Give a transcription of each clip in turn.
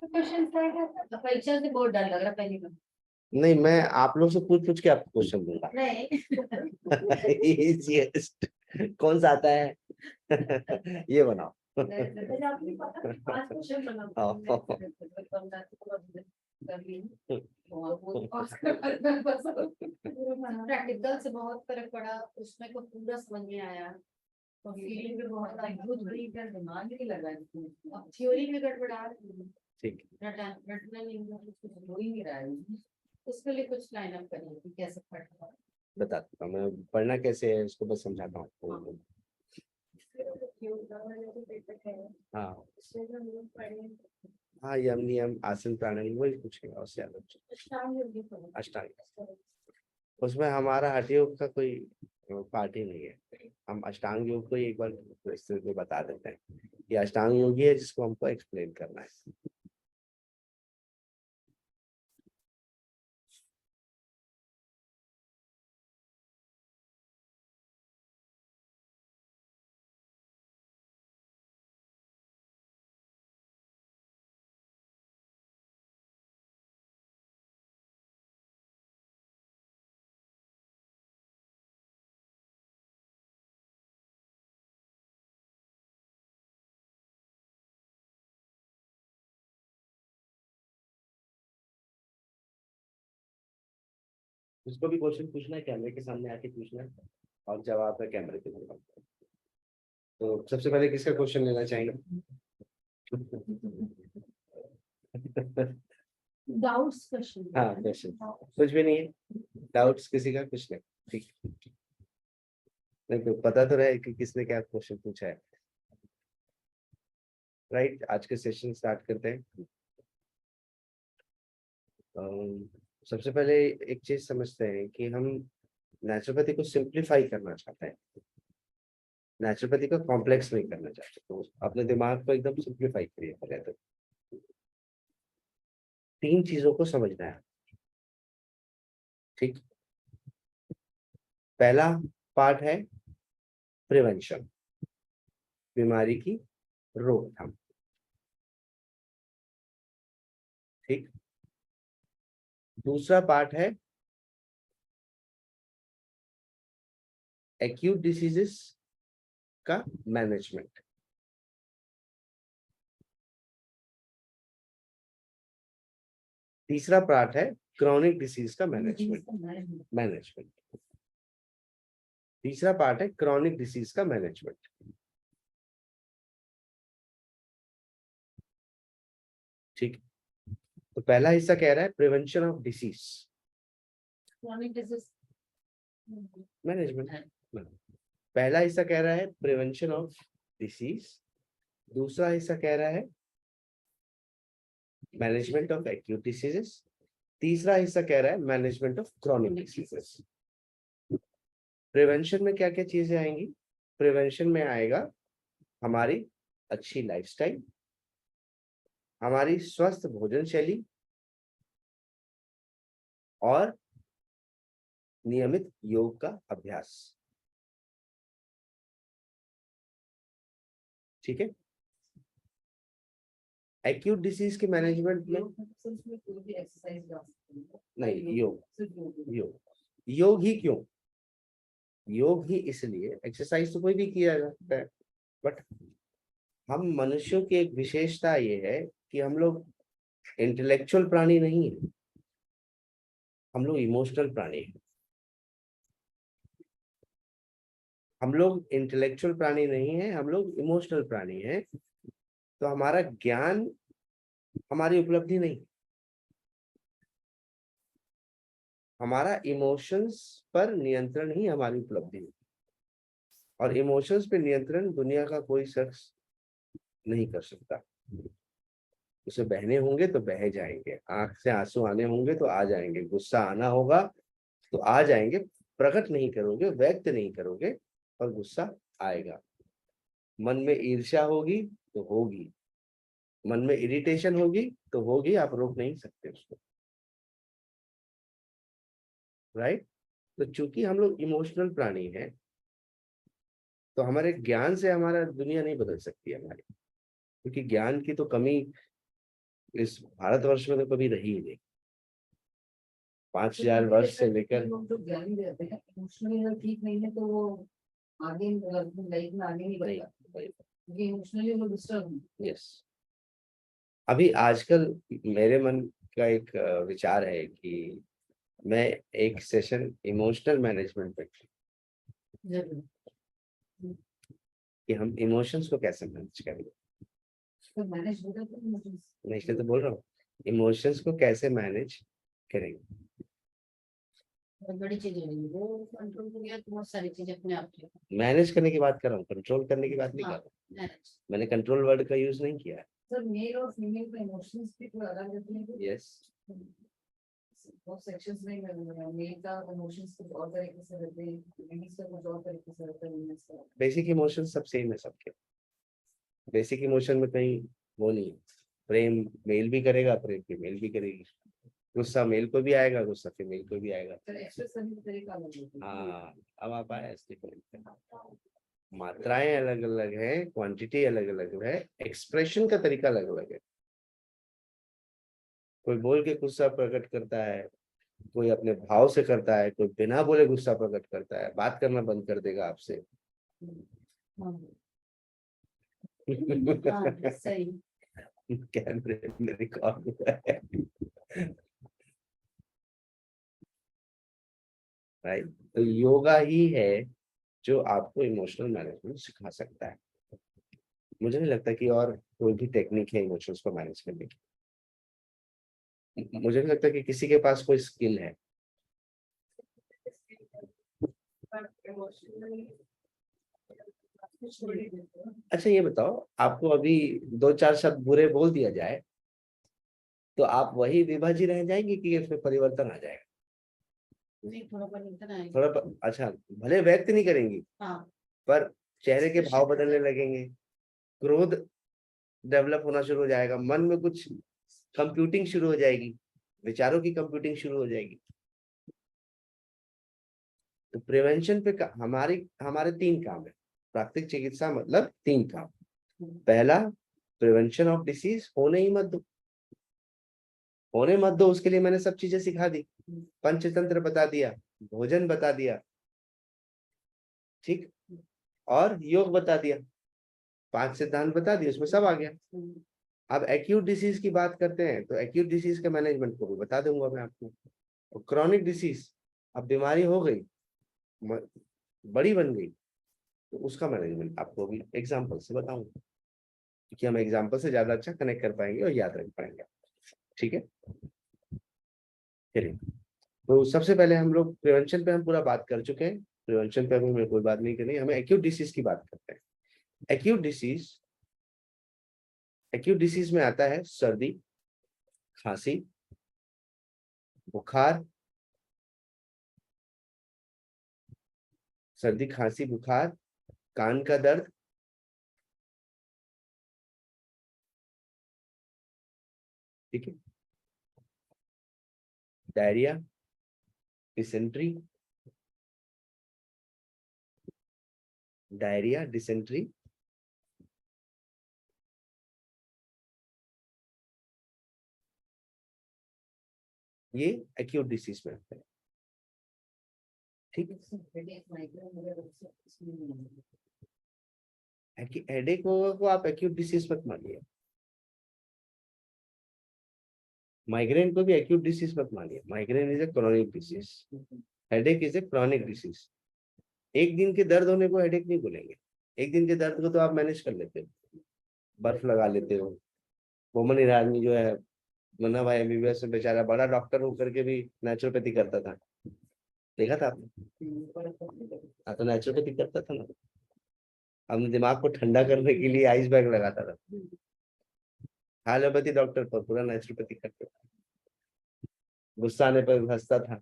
Question परीक्षा से बहुत डर लग रहा पहली बार। नहीं, मैं आप लोग से पूछ पूछ के आपको क्वेश्चन दूंगा। नहीं Easiest कौन सा आता है? ये बनाओ। प्रैक्टिकल से बहुत फर्क पड़ा, उसमें को पूरा समझ में आया और फीलिंग भी बहुत आई, खुद भी दिमाग नहीं लगा इसमें। अब थ्योरी में गड़बड़ा ठीक, रटना नहीं कुछ हो ही नहीं रहा है। उसके लिए कुछ लाइन अप करिए कि कैसे पढ़ना। बताता हूँ मैं पढ़ना कैसे है, इसको बस समझाता हूँ। हाँ हाँ, यम नियम आसन प्राणायाम वही पूछेगा, उससे अलग अष्टांग। उसमें हमारा हठ योग का कोई पार्ट ही नहीं है। हम अष्टांग योग को ही एक बार विस्तृत में बता देते हैं। ये अष्टांग योग ही है जिसको हमको एक्सप्लेन करना है। उसको भी क्वेश्चन पूछना है, कैमरे के सामने आके पूछना है और जवाब है कैमरे के सामने। तो सबसे पहले किसका क्वेश्चन लेना चाहेंगे? Doubts question. हाँ, क्वेश्चन कुछ भी नहीं है, डाउट्स किसी का कुछ नहीं। ठीक, नहीं तो पता तो रहे कि किसने क्या क्वेश्चन पूछा है। राइट, आज के सेशन स्टार्ट करते हैं। सबसे पहले एक चीज समझते हैं कि हम नेचुरोपैथी को सिंप्लीफाई करना चाहते हैं, नेचुरोपैथी को कॉम्प्लेक्स नहीं करना चाहते। तो अपने दिमाग को एकदम सिंप्लीफाई करिए पहले तो। 3 चीजों को समझना है। ठीक, पहला पार्ट है प्रिवेंशन, बीमारी की रोकथाम। ठीक, दूसरा पार्ट है एक्यूट डिसीजेस का मैनेजमेंट। तीसरा पार्ट है क्रॉनिक डिसीज का मैनेजमेंट। तीसरा पार्ट है क्रॉनिक डिसीज का मैनेजमेंट। ठीक, तो पहला हिस्सा कह रहा है प्रिवेंशन ऑफ डिसीज मैनेजमेंट। पहला हिस्सा कह रहा है प्रिवेंशन ऑफ डिसीज, दूसरा हिस्सा कह रहा है मैनेजमेंट ऑफ एक्यूट डिसीजेस, तीसरा हिस्सा कह रहा है management of chronic diseases. Prevention में क्या क्या चीजें आएंगी? प्रिवेंशन में आएगा हमारी अच्छी लाइफस्टाइल, हमारी स्वस्थ भोजन शैली और नियमित योग का अभ्यास। ठीक है, एक्यूट डिसीज के मैनेजमेंट में नहीं, योग ही क्यों? योग ही इसलिए, एक्सरसाइज तो कोई भी किया जा सकता है, बट हम मनुष्यों की एक विशेषता ये है कि हम लोग इंटेलेक्चुअल प्राणी नहीं है, हम लोग इमोशनल प्राणी हैं। हम लोग इंटेलेक्चुअल प्राणी नहीं है, हम लोग इमोशनल प्राणी हैं। तो हमारा ज्ञान हमारी उपलब्धि नहीं, हमारा इमोशंस पर नियंत्रण ही हमारी उपलब्धि है। और इमोशंस पे नियंत्रण दुनिया का कोई शख्स नहीं कर सकता। उसे बहने होंगे तो बह जाएंगे, आंख से आंसू आने होंगे तो आ जाएंगे, गुस्सा आना होगा तो आ जाएंगे। प्रकट नहीं करोगे, व्यक्त नहीं करोगे और गुस्सा आएगा। मन में ईर्ष्या होगी तो होगी, मन में इरिटेशन होगी तो होगी, आप रोक नहीं सकते उसको। राइट, तो चूंकि हम लोग इमोशनल प्राणी हैं तो हमारे ज्ञान से हमारा दुनिया नहीं बदल सकती हमारी, क्योंकि ज्ञान की तो कमी इस भारतवर्ष में तो कभी रही ही नहीं। 5000 वर्ष से लेकर लोग जो ज्ञानी रहते हैं इमोशनली अगर ठीक नहीं है तो वो आगे लाइफ में आगे नहीं बढ़ेगा, क्योंकि इमोशनली वो डिस्टर्ब है। यस, अभी आजकल मेरे मन का एक विचार है कि मैं एक सेशन इमोशनल मैनेजमेंट पे जरूर। कि हम इमोशंस को कैसे मैनेज करेंगे। तो मैनेज होगा तो emotions। मैं इसलिए तो बोल रहा हूँ इमोशंस को कैसे मैनेज करेंगे। बहुत बड़ी चीज है वो, कंट्रोल हो गया तो बहुत सारी चीजें अपने आप ठीक हो मैनेज करने की बात कर रहा हूँ, कंट्रोल करने की बात नहीं कर हाँ। रहा हूँ। manage। मैंने कंट्रोल वर्ड का यूज नहीं किया है। सर मेल और फीमेल का इमोशंस भी थोड़ा अलग रहते हैं। यस, बहुत सेक्शंस में मेल का इमोशंस कुछ और तरीके से रहते हैं, फीमेल का कुछ और तरीके से रहता है, women's का। बेसिक इमोशन सब सेम है सबके। बेसिक इमोशन में कहीं वो नहीं है। प्रेम मेल भी करेगा, प्रेम फीमेल भी करेगी। गुस्सा मेल को भी आएगा, गुस्सा फीमेल को भी आएगा। सर एक्सप्रेस करने का तरीका अलग होता है। हाँ, अब आप आए असली पॉइंट पे। मात्राएं अलग अलग है, क्वांटिटी अलग अलग है, एक्सप्रेशन का तरीका अलग अलग है। कोई बोल के गुस्सा प्रकट करता है, कोई अपने भाव से करता है, कोई बिना बोले गुस्सा प्रकट करता है, बात करना बंद कर देगा आपसे। हाँ। हाँ सही। कैमरे में रिकॉर्ड हुआ है। राइट, तो योगा ही है जो आपको इमोशनल मैनेजमेंट सिखा सकता है। मुझे नहीं लगता कि और कोई भी टेक्निक है इमोशंस को मैनेज करने की। मुझे नहीं लगता कि किसी के पास कोई स्किल है। अच्छा ये बताओ, आपको अभी 2-4 शब्द बुरे बोल दिया जाए तो आप वही विभाजी रह जाएंगे कि इसमें परिवर्तन आ जाएगा? नहीं थोड़ा परिवर्तन आएगा। थोड़ा अच्छा, भले व्यक्त नहीं करेंगी हाँ पर चेहरे के भाव बदलने लगेंगे, क्रोध डेवलप होना शुरू हो जाएगा, मन में कुछ कंप्यूटिंग शुरू हो जाएगी, विचारों की कंप्यूटिंग शुरू हो जाएगी। तो प्रिवेंशन पे हमारे हमारे 3 काम है। प्राकृतिक चिकित्सा मतलब 3 काम। पहला, प्रिवेंशन ऑफ डिसीज, होने ही मत दो। होने मत दो, उसके लिए मैंने सब चीजें सिखा दी। पंचतंत्र बता दिया, भोजन बता दिया, ठीक, और योग बता दिया, 5 सिद्धांत बता दिए, उसमें सब आ गया। अब एक्यूट डिसीज की बात करते हैं तो एक्यूट डिसीज के मैनेजमेंट को भी बता दूंगा मैं आपको। और क्रॉनिक डिसीज, अब बीमारी हो गई, बड़ी बन गई, तो उसका मैनेजमेंट आपको भी एग्जाम्पल से बताऊंगा, क्योंकि हम एग्जाम्पल से ज्यादा अच्छा कनेक्ट कर पाएंगे और याद रख पाएंगे। ठीक है, चलिए। तो सबसे पहले हम लोग प्रिवेंशन पे हम पूरा बात कर चुके हैं। प्रिवेंशन पे हमें कोई बात नहीं करनी, हमें एक्यूट डिसीज की बात करते हैं। एक्यूट डिसीज में आता है सर्दी, खांसी, बुखार, सर्दी खांसी बुखार, कान का दर्द, ठीक है, डायरिया, डिसेंट्री, डायरिया डिसेंट्री, ये एक्यूट डिसीज में आता है। ठीक, हेडेक होगा को आप एक्यूट डिसीज मत मानिए, माइग्रेन को भी एक्यूट डिसीज मत मानिए। Migraine is a chronic disease, headache is a chronic disease. एक दिन के दर्द होने को हेडेक नहीं बोलेंगे। एक दिन के दर्द को तो आप मैनेज कर लेते हो, बर्फ लगा लेते हो। मोहम्मद ईरानी जो है, मुन्ना भाई एमबीबीएस में बेचारा बड़ा डॉक्टर होकर के भी नेचुरोपैथी करता था, देखा था आपने? हाँ, तो नेचुरोपैथी करता था ना, अपने दिमाग को ठंडा करने के लिए आइस बैग लगाता था। एलोपैथी डॉक्टर पर पूरा नेचुरोपैथी करते था, गुस्सा आने पर हंसता था।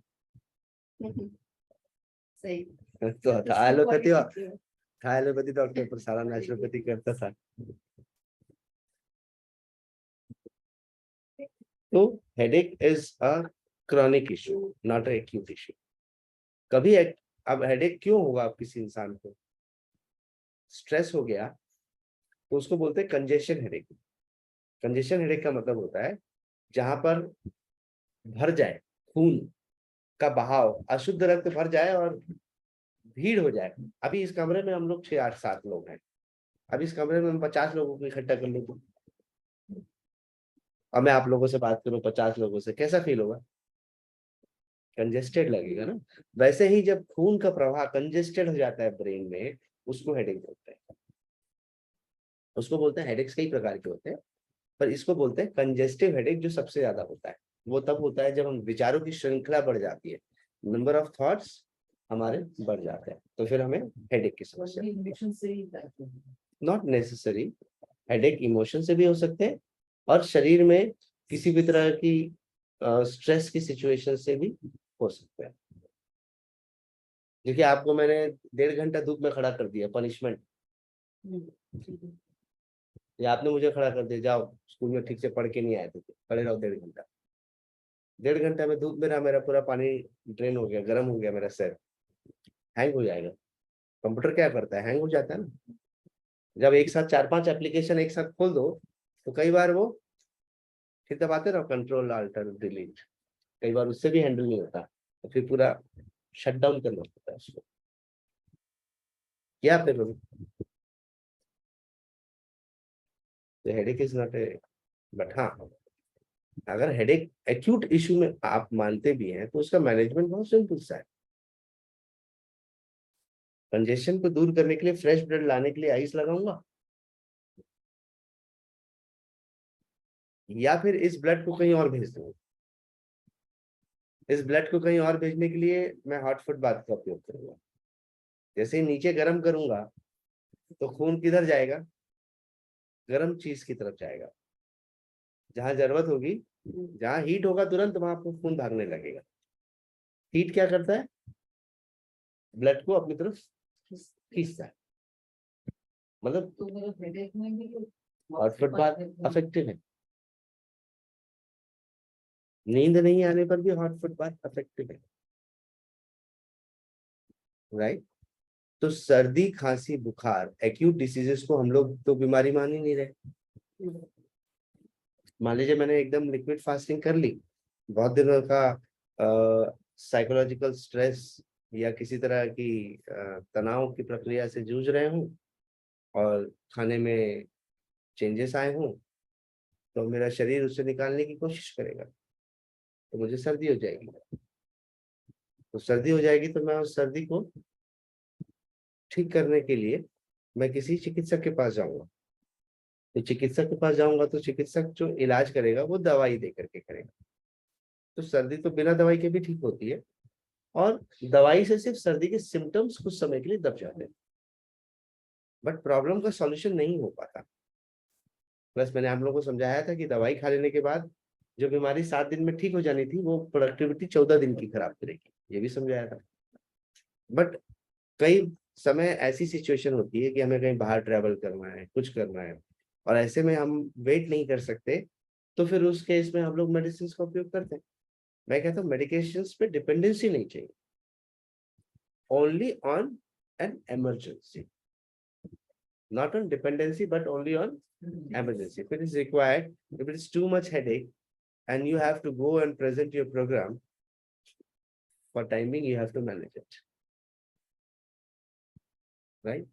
सही। तो था एलोपैथी डॉक्टर पर सारा नेचुरोपैथी करता था। तो headache is a chronic issue, not a acute issue. कभी अब हेडेक क्यों होगा आप किसी इंसान को? स्ट्रेस हो गया तो उसको बोलते हैं कंजेशन हेडेक। कंजेशन हेडेक का मतलब होता है जहां पर भर जाए, खून का बहाव, अशुद्ध रक्त भर जाए और भीड़ हो जाए। अभी इस कमरे में हम लोग 6 8 7 लोग हैं, अब इस कमरे में हम 50 लोगों को इकट्ठा कर लेते, और मैं आप लोगों से बात करूं 50 लोगों से, कैसा फील होगा? कंजेस्टेड लगेगा ना। वैसे ही जब खून का प्रवाह कंजेस्टेड हो जाता है ब्रेन में, उसको हेडेक बोलते हैं। उसको बोलते हैं, हेडेक्स कई प्रकार के होते हैं, पर इसको बोलते हैं कंजेस्टिव हेडेक, जो सबसे ज्यादा होता है। वो तब होता है जब हम विचारों की श्रृंखला बढ़ जाती है, नंबर ऑफ थॉट्स हमारे बढ़ जाते हैं, तो फिर हमें हेडेक की समस्या। इमोशन से ही करते हैं। नॉट नेसेसरी, हेडेक इमोशन से भी हो सकते हैं, और शरीर में किसी भी तरह की स्ट्रेस की सिचुएशन से भी हो सकते हैं। देखिए, आपको मैंने 1.5 घंटा धूप में खड़ा कर दिया, पनिशमेंट, या आपने मुझे खड़ा कर दिया, जाओ स्कूल में ठीक से पढ़ के नहीं आए थे, खड़े रहो 1.5 घंटा। 1.5 घंटा में धूप में रहा, मेरा पूरा पानी ड्रेन हो गया, गर्म हो गया, मेरा सर हैंग हो जाएगा। कंप्यूटर क्या करता है, हैंग हो जाता है ना। जब एक साथ 4 5 एप्लीकेशन एक साथ खोल दो, तो कई बार वो फिर दबाते रहो, कंट्रोल अल्टर डिलीट, कई बार उससे भी हैंडल नहीं होता, तो फिर पूरा शट डाउन करना पड़ता है उसको। क्या फिर तो headache is not a, but हाँ, अगर हेडेक एक्यूट इश्यू में आप मानते भी हैं, तो उसका मैनेजमेंट बहुत सिंपल सा है। कंजेशन को दूर करने के लिए, फ्रेश ब्लड लाने के लिए आइस लगाऊंगा, या फिर इस ब्लड को कहीं और भेज दूंगा। इस ब्लड को कहीं और भेजने के लिए मैं हॉट फुट बाथ का उपयोग करूंगा। जैसे ही नीचे गर्म करूंगा, तो खून किधर जाएगा? गर्म चीज की तरफ जाएगा। जहां जरूरत होगी, जहां हीट होगा, तुरंत वहां आपको खून भागने लगेगा। हीट क्या करता है? ब्लड को अपनी तरफ खींचता है। मतलब तो मेरे हेडेक में भी हॉट फुट बाथ अफेक्टिव है। नींद नहीं आने पर भी हॉट फुट बाथ अफेक्टिव है, राइट। तो सर्दी, खांसी, बुखार, एक्यूट डिसीजेस को हम लोग तो बीमारी मान ही नहीं रहे। मान लीजिए मैंने एकदम लिक्विड फास्टिंग कर ली, बहुत दिनों का साइकोलॉजिकल स्ट्रेस या किसी तरह की तनाव की प्रक्रिया से जूझ रहे हूँ, और खाने में चेंजेस आए हों, तो मेरा शरीर उसे निकालने की कोशिश करेगा, तो मुझे सर्दी हो जाएगी। तो सर्दी हो जाएगी, तो मैं उस सर्दी को ठीक करने के लिए मैं किसी चिकित्सक के पास जाऊंगा। तो चिकित्सक के पास जाऊंगा, तो चिकित्सक जो इलाज करेगा वो दवाई दे करके करेगा। तो सर्दी तो बिना दवाई के भी ठीक होती है, और दवाई से सिर्फ सर्दी के सिम्टम्स कुछ समय के लिए दब जाते हैं, बट प्रॉब्लम का सॉल्यूशन नहीं हो पाता। प्लस मैंने आप लोगों को समझाया था कि दवाई खा लेने के बाद जो बीमारी 7 दिन में ठीक हो जानी थी, वो प्रोडक्टिविटी 14 दिन की खराब करेगी, ये भी समझाया था। बट कई समय ऐसी सिचुएशन होती है कि हमें कहीं बाहर ट्रैवल करना है, कुछ करना है, और ऐसे में हम वेट नहीं कर सकते, तो फिर उस केस में हम लोग मेडिसिन का उपयोग करते हैं। मैं कहता हूँ मेडिकेशन पे डिपेंडेंसी नहीं चाहिए, only on an emergency, not on dependency but only on emergency. If it is required, if it is too much headache and you have to go and present your program, for timing you have to manage it, right?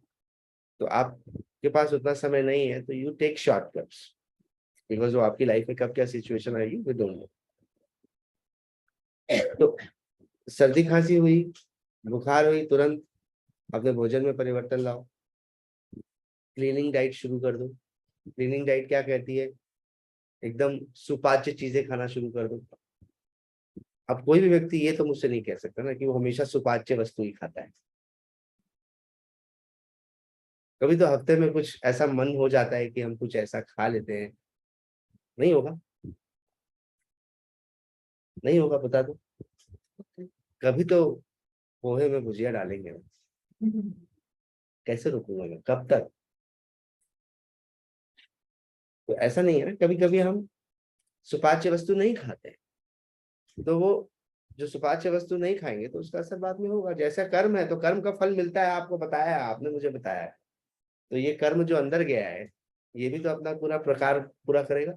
तो आपके पास उतना समय नहीं है, तो you take shortcuts, because वो आपकी life में कब क्या सिचुएशन आएगी we don't know. तो सर्दी खांसी हुई, बुखार हुई, तुरंत अपने भोजन में परिवर्तन लाओ, क्लीनिंग डाइट शुरू कर दो। क्लीनिंग डाइट क्या कहती है? एकदम सुपाच्य चीजें खाना शुरू कर दो। अब कोई भी व्यक्ति ये तो मुझसे नहीं कह सकता ना कि वो हमेशा सुपाच्य वस्तु ही खाता है। कभी तो हफ्ते में कुछ ऐसा मन हो जाता है कि हम कुछ ऐसा खा लेते हैं। नहीं होगा, नहीं होगा, बता दो। कभी तो पोहे में भुजिया डालेंगे, कैसे रोकूंगा मैं, कब तक? तो ऐसा नहीं है ना, कभी कभी हम सुपाच्य वस्तु नहीं खाते, तो वो जो सुपाच्य वस्तु नहीं खाएंगे, तो उसका असर बाद में होगा। जैसा कर्म है, तो कर्म का फल मिलता है, आपको बताया, आपने मुझे बताया। तो ये कर्म जो अंदर गया है, ये भी तो अपना पूरा प्रकार पूरा करेगा,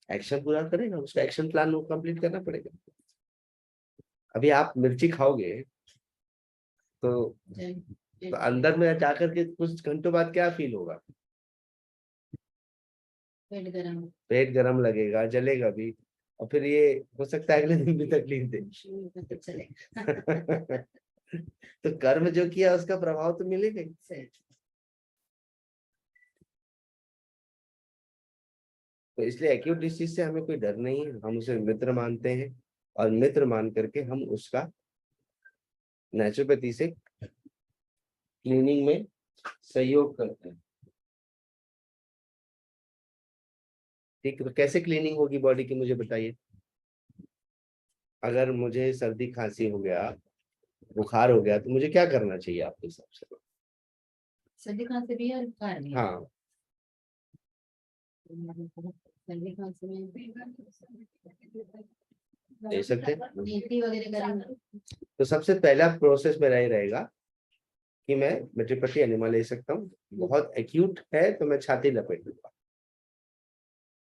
एक्शन पूरा करेगा, उसका एक्शन प्लान कंप्लीट करना पड़ेगा। अभी आप मिर्ची खाओगे तो अंदर में जाकर के कुछ घंटों बाद क्या फील होगा? पेट गरम पेट गरम लगेगा, जलेगा भी, और फिर ये हो सकता है अगले दिन भी तकलीफ दे। तो चलेगा। तो कर्म जो किया उसका प्रभाव तो मिलेगा ही। तो इसलिए एक्यूट डिसीज से हमें कोई डर नहीं है, हम उसे मित्र मानते हैं, और मित्र मान करके हम उसका नेचुरोपैथी से क्लीनिंग में सहयोग करते हैं। ठीक है, तो कैसे क्लीनिंग होगी बॉडी की मुझे बताइए। अगर मुझे सर्दी खांसी हो गया, बुखार हो गया, तो मुझे क्या करना चाहिए आपके हिसाब से? सर्दी खांसी भी है, बुखार भी है। हाँ, सर्दी खांसी में ले सकते हैं। मेथी वगैरह करेंगे। तो सबसे पहला प्रोसेस मेरा ये रहेगा कि मैं मेट्रीपट्टी एनिमा ले सकता हूँ। बहुत एक्यूट है तो मैं छाती लपेट लूंगा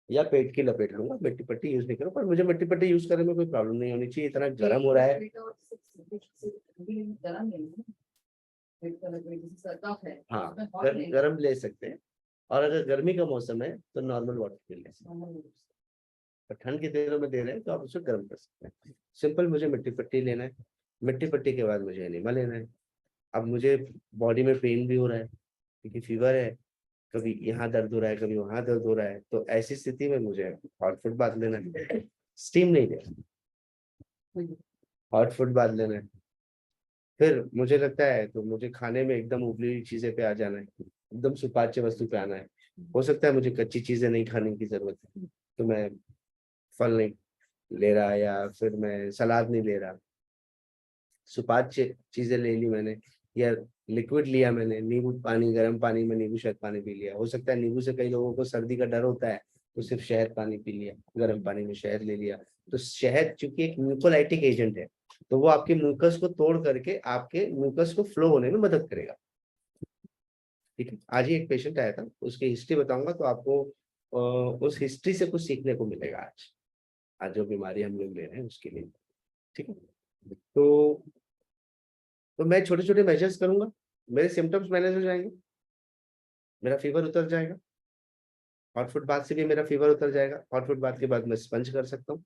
या पेट की लपेट लूंगा, मिट्टी पट्टी यूज नहीं करूँ। पर मुझे मिट्टी पट्टी यूज करने में कोई प्रॉब्लम नहीं होनी चाहिए, इतना गर्म हो रहा है। गरम नहीं है, पेट का लपेट जैसे कफ है, हाँ, उसमें hot नहीं है। गर्म ले सकते हैं, और अगर गर्मी का मौसम है तो नॉर्मल वाटर ले सकते हैं। पर ठंड के दिनों में दे रहे हैं तो आप उसे गर्म कर सकते हैं। सिंपल मुझे मिट्टी पट्टी लेना है, मिट्टी पट्टी के बाद मुझे एनिमा लेना है। अब मुझे बॉडी में पेन भी हो रहा है क्योंकि फीवर है, कभी यहाँ दर्द हो रहा है, कभी वहां दर्द हो रहा है, तो ऐसी स्थिति में मुझे हॉट फुट बाथ लेना है, स्टीम नहीं लेना, हॉट फुट बाथ लेना है। फिर मुझे लगता है तो मुझे खाने में एकदम उबली हुई चीजें पे आ जाना है, एकदम सुपाच्य वस्तु पे आना है। हो सकता है मुझे कच्ची चीजें नहीं खाने की जरूरत है, तो मैं फल नहीं ले रहा, या फिर मैं सलाद नहीं ले रहा, सुपाच्य चीजें ले ली मैंने, या लिक्विड लिया मैंने, नींबू पानी, गर्म पानी में नींबू शहद पानी पी लिया। हो सकता है नींबू से कई लोगों को सर्दी का डर होता है, तो सिर्फ शहद पानी पी लिया, गर्म पानी में शहद ले लिया। तो शहद चूंकि एक म्यूकोलाइटिक एजेंट है, तो वो आपके म्यूकस को तोड़ करके आपके म्यूकस को फ्लो होने में मदद करेगा। ठीक है, आज ही एक पेशेंट आया था, उसकी हिस्ट्री बताऊंगा तो आपको उस हिस्ट्री से कुछ सीखने को मिलेगा। आज जो बीमारी हम लोग ले रहे हैं उसके लिए। ठीक है, तो मैं छोटे छोटे मेजर्स करूंगा, मेरे सिम्टम्स मैनेज हो जाएंगे, मेरा फीवर उतर जाएगा। हॉट फुट बाथ से भी मेरा फीवर उतर जाएगा। हॉट फुट बाथ के बाद मैं स्पंज कर सकता हूँ।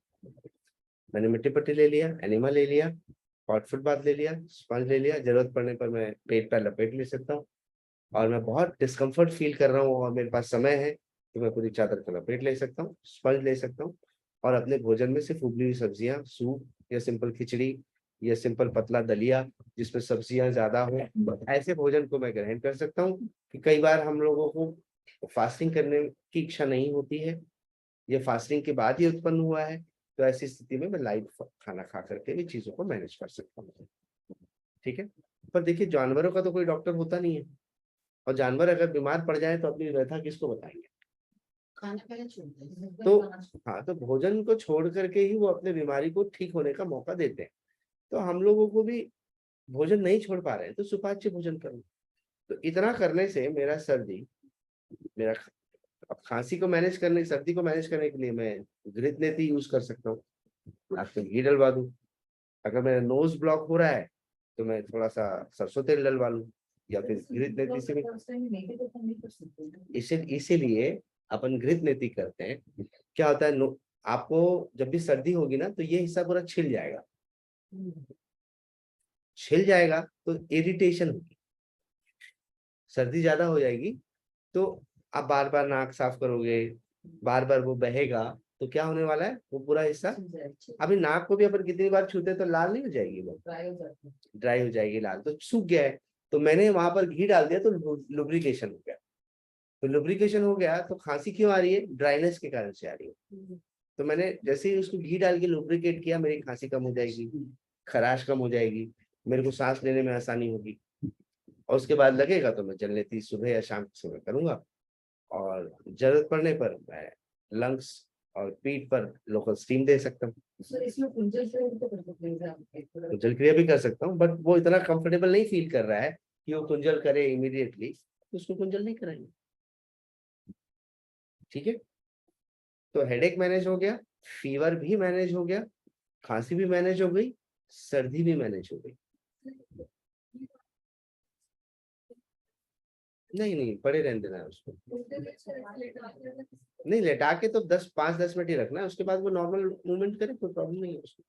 मैंने मिट्टी पट्टी ले लिया, एनिमा ले लिया, हॉट फुट बाथ ले लिया, स्पंज ले लिया, जरूरत पड़ने पर मैं पेट पर लपेट ले सकता हूँ। और मैं बहुत डिस्कम्फर्ट फील कर रहा हूँ और मेरे पास समय है तो मैं पूरी चादर को लपेट ले सकता हूँ, स्पंज ले सकता हूँ, और अपने भोजन में सिर्फ उबली हुई सब्जियां, सूप या सिंपल खिचड़ी या सिंपल पतला दलिया जिसमें सब्जियां ज्यादा हो, ऐसे भोजन को मैं ग्रहण कर सकता हूँ। कि कई बार हम लोगों को फास्टिंग करने की इच्छा नहीं होती है, ये फास्टिंग के बाद ही उत्पन्न हुआ है, तो ऐसी स्थिति में मैं लाइट खाना खा करके भी चीजों को मैनेज कर सकता हूँ। ठीक है, पर देखिए जानवरों का तो कोई डॉक्टर होता नहीं है, और जानवर अगर बीमार पड़ जाए तो अपनी व्यथा किसको बताएंगे? खाना पहले छोड़ दें। तो हाँ, तो भोजन को छोड़ करके ही वो अपने बीमारी को ठीक होने का मौका देते हैं। तो हम लोगों को भी भोजन नहीं छोड़ पा रहे हैं तो सुपाच्य भोजन करो। तो इतना करने से मेरा अब खांसी को मैनेज करने, सर्दी को मैनेज करने के लिए मैं घृत नीति यूज कर सकता हूँ, आप तो घी डलवा दूं। अगर मेरा नोज ब्लॉक हो रहा है तो मैं थोड़ा सा सरसों तेल डलवा लूं, या फिर घृत नीति से भी। इसीलिए अपन घृत नीति करते हैं। क्या होता है, आपको जब भी सर्दी होगी ना तो ये हिस्सा पूरा छिल जाएगा, छिल जाएगा तो इरिटेशन होगी, सर्दी ज्यादा हो जाएगी, तो आप बार बार नाक साफ करोगे, बार बार वो बहेगा, तो क्या होने वाला है, वो पूरा हिस्सा, अभी नाक को भी अपन कितनी बार छूते तो लाल नहीं हो जाएगी, वो ड्राई हो जाएगी, लाल तो सूख गया है। तो मैंने वहां पर घी डाल दिया तो लुब्रिकेशन हो गया। तो लुब्रिकेशन हो गया तो खांसी क्यों आ रही है? ड्राइनेस के कारण से आ रही है। तो मैंने जैसे ही उसको घी डाल के लुब्रिकेट किया, मेरी खांसी कम हो जाएगी, खराश कम हो जाएगी, मेरे को सांस लेने में आसानी होगी। और उसके बाद लगेगा तो मैं जल लेती सुबह या शाम के समय करूंगा, और जरूरत पड़ने पर मैं लंग्स और पीठ पर लोकल स्टीम दे सकता हूँ। इसमें कुंजल से तो कर सकते हैं आप। कुंजल क्रिया भी कर सकता हूँ, बट वो इतना कंफर्टेबल नहीं फील कर रहा है कि वो कुंजल करे इमीडिएटली, तो उसको कुंजल नहीं कराएंगे। ठीक है, तो हेडेक मैनेज हो गया, फीवर भी मैनेज हो गया, खांसी भी मैनेज हो गई, सर्दी भी मैनेज हो गई। नहीं नहीं, पड़े रहने देना है उसको। नहीं, लेटा के तो 5-10 मिनट ही रखना है, उसके बाद वो नॉर्मल मूवमेंट करे, कोई प्रॉब्लम नहीं है उसको।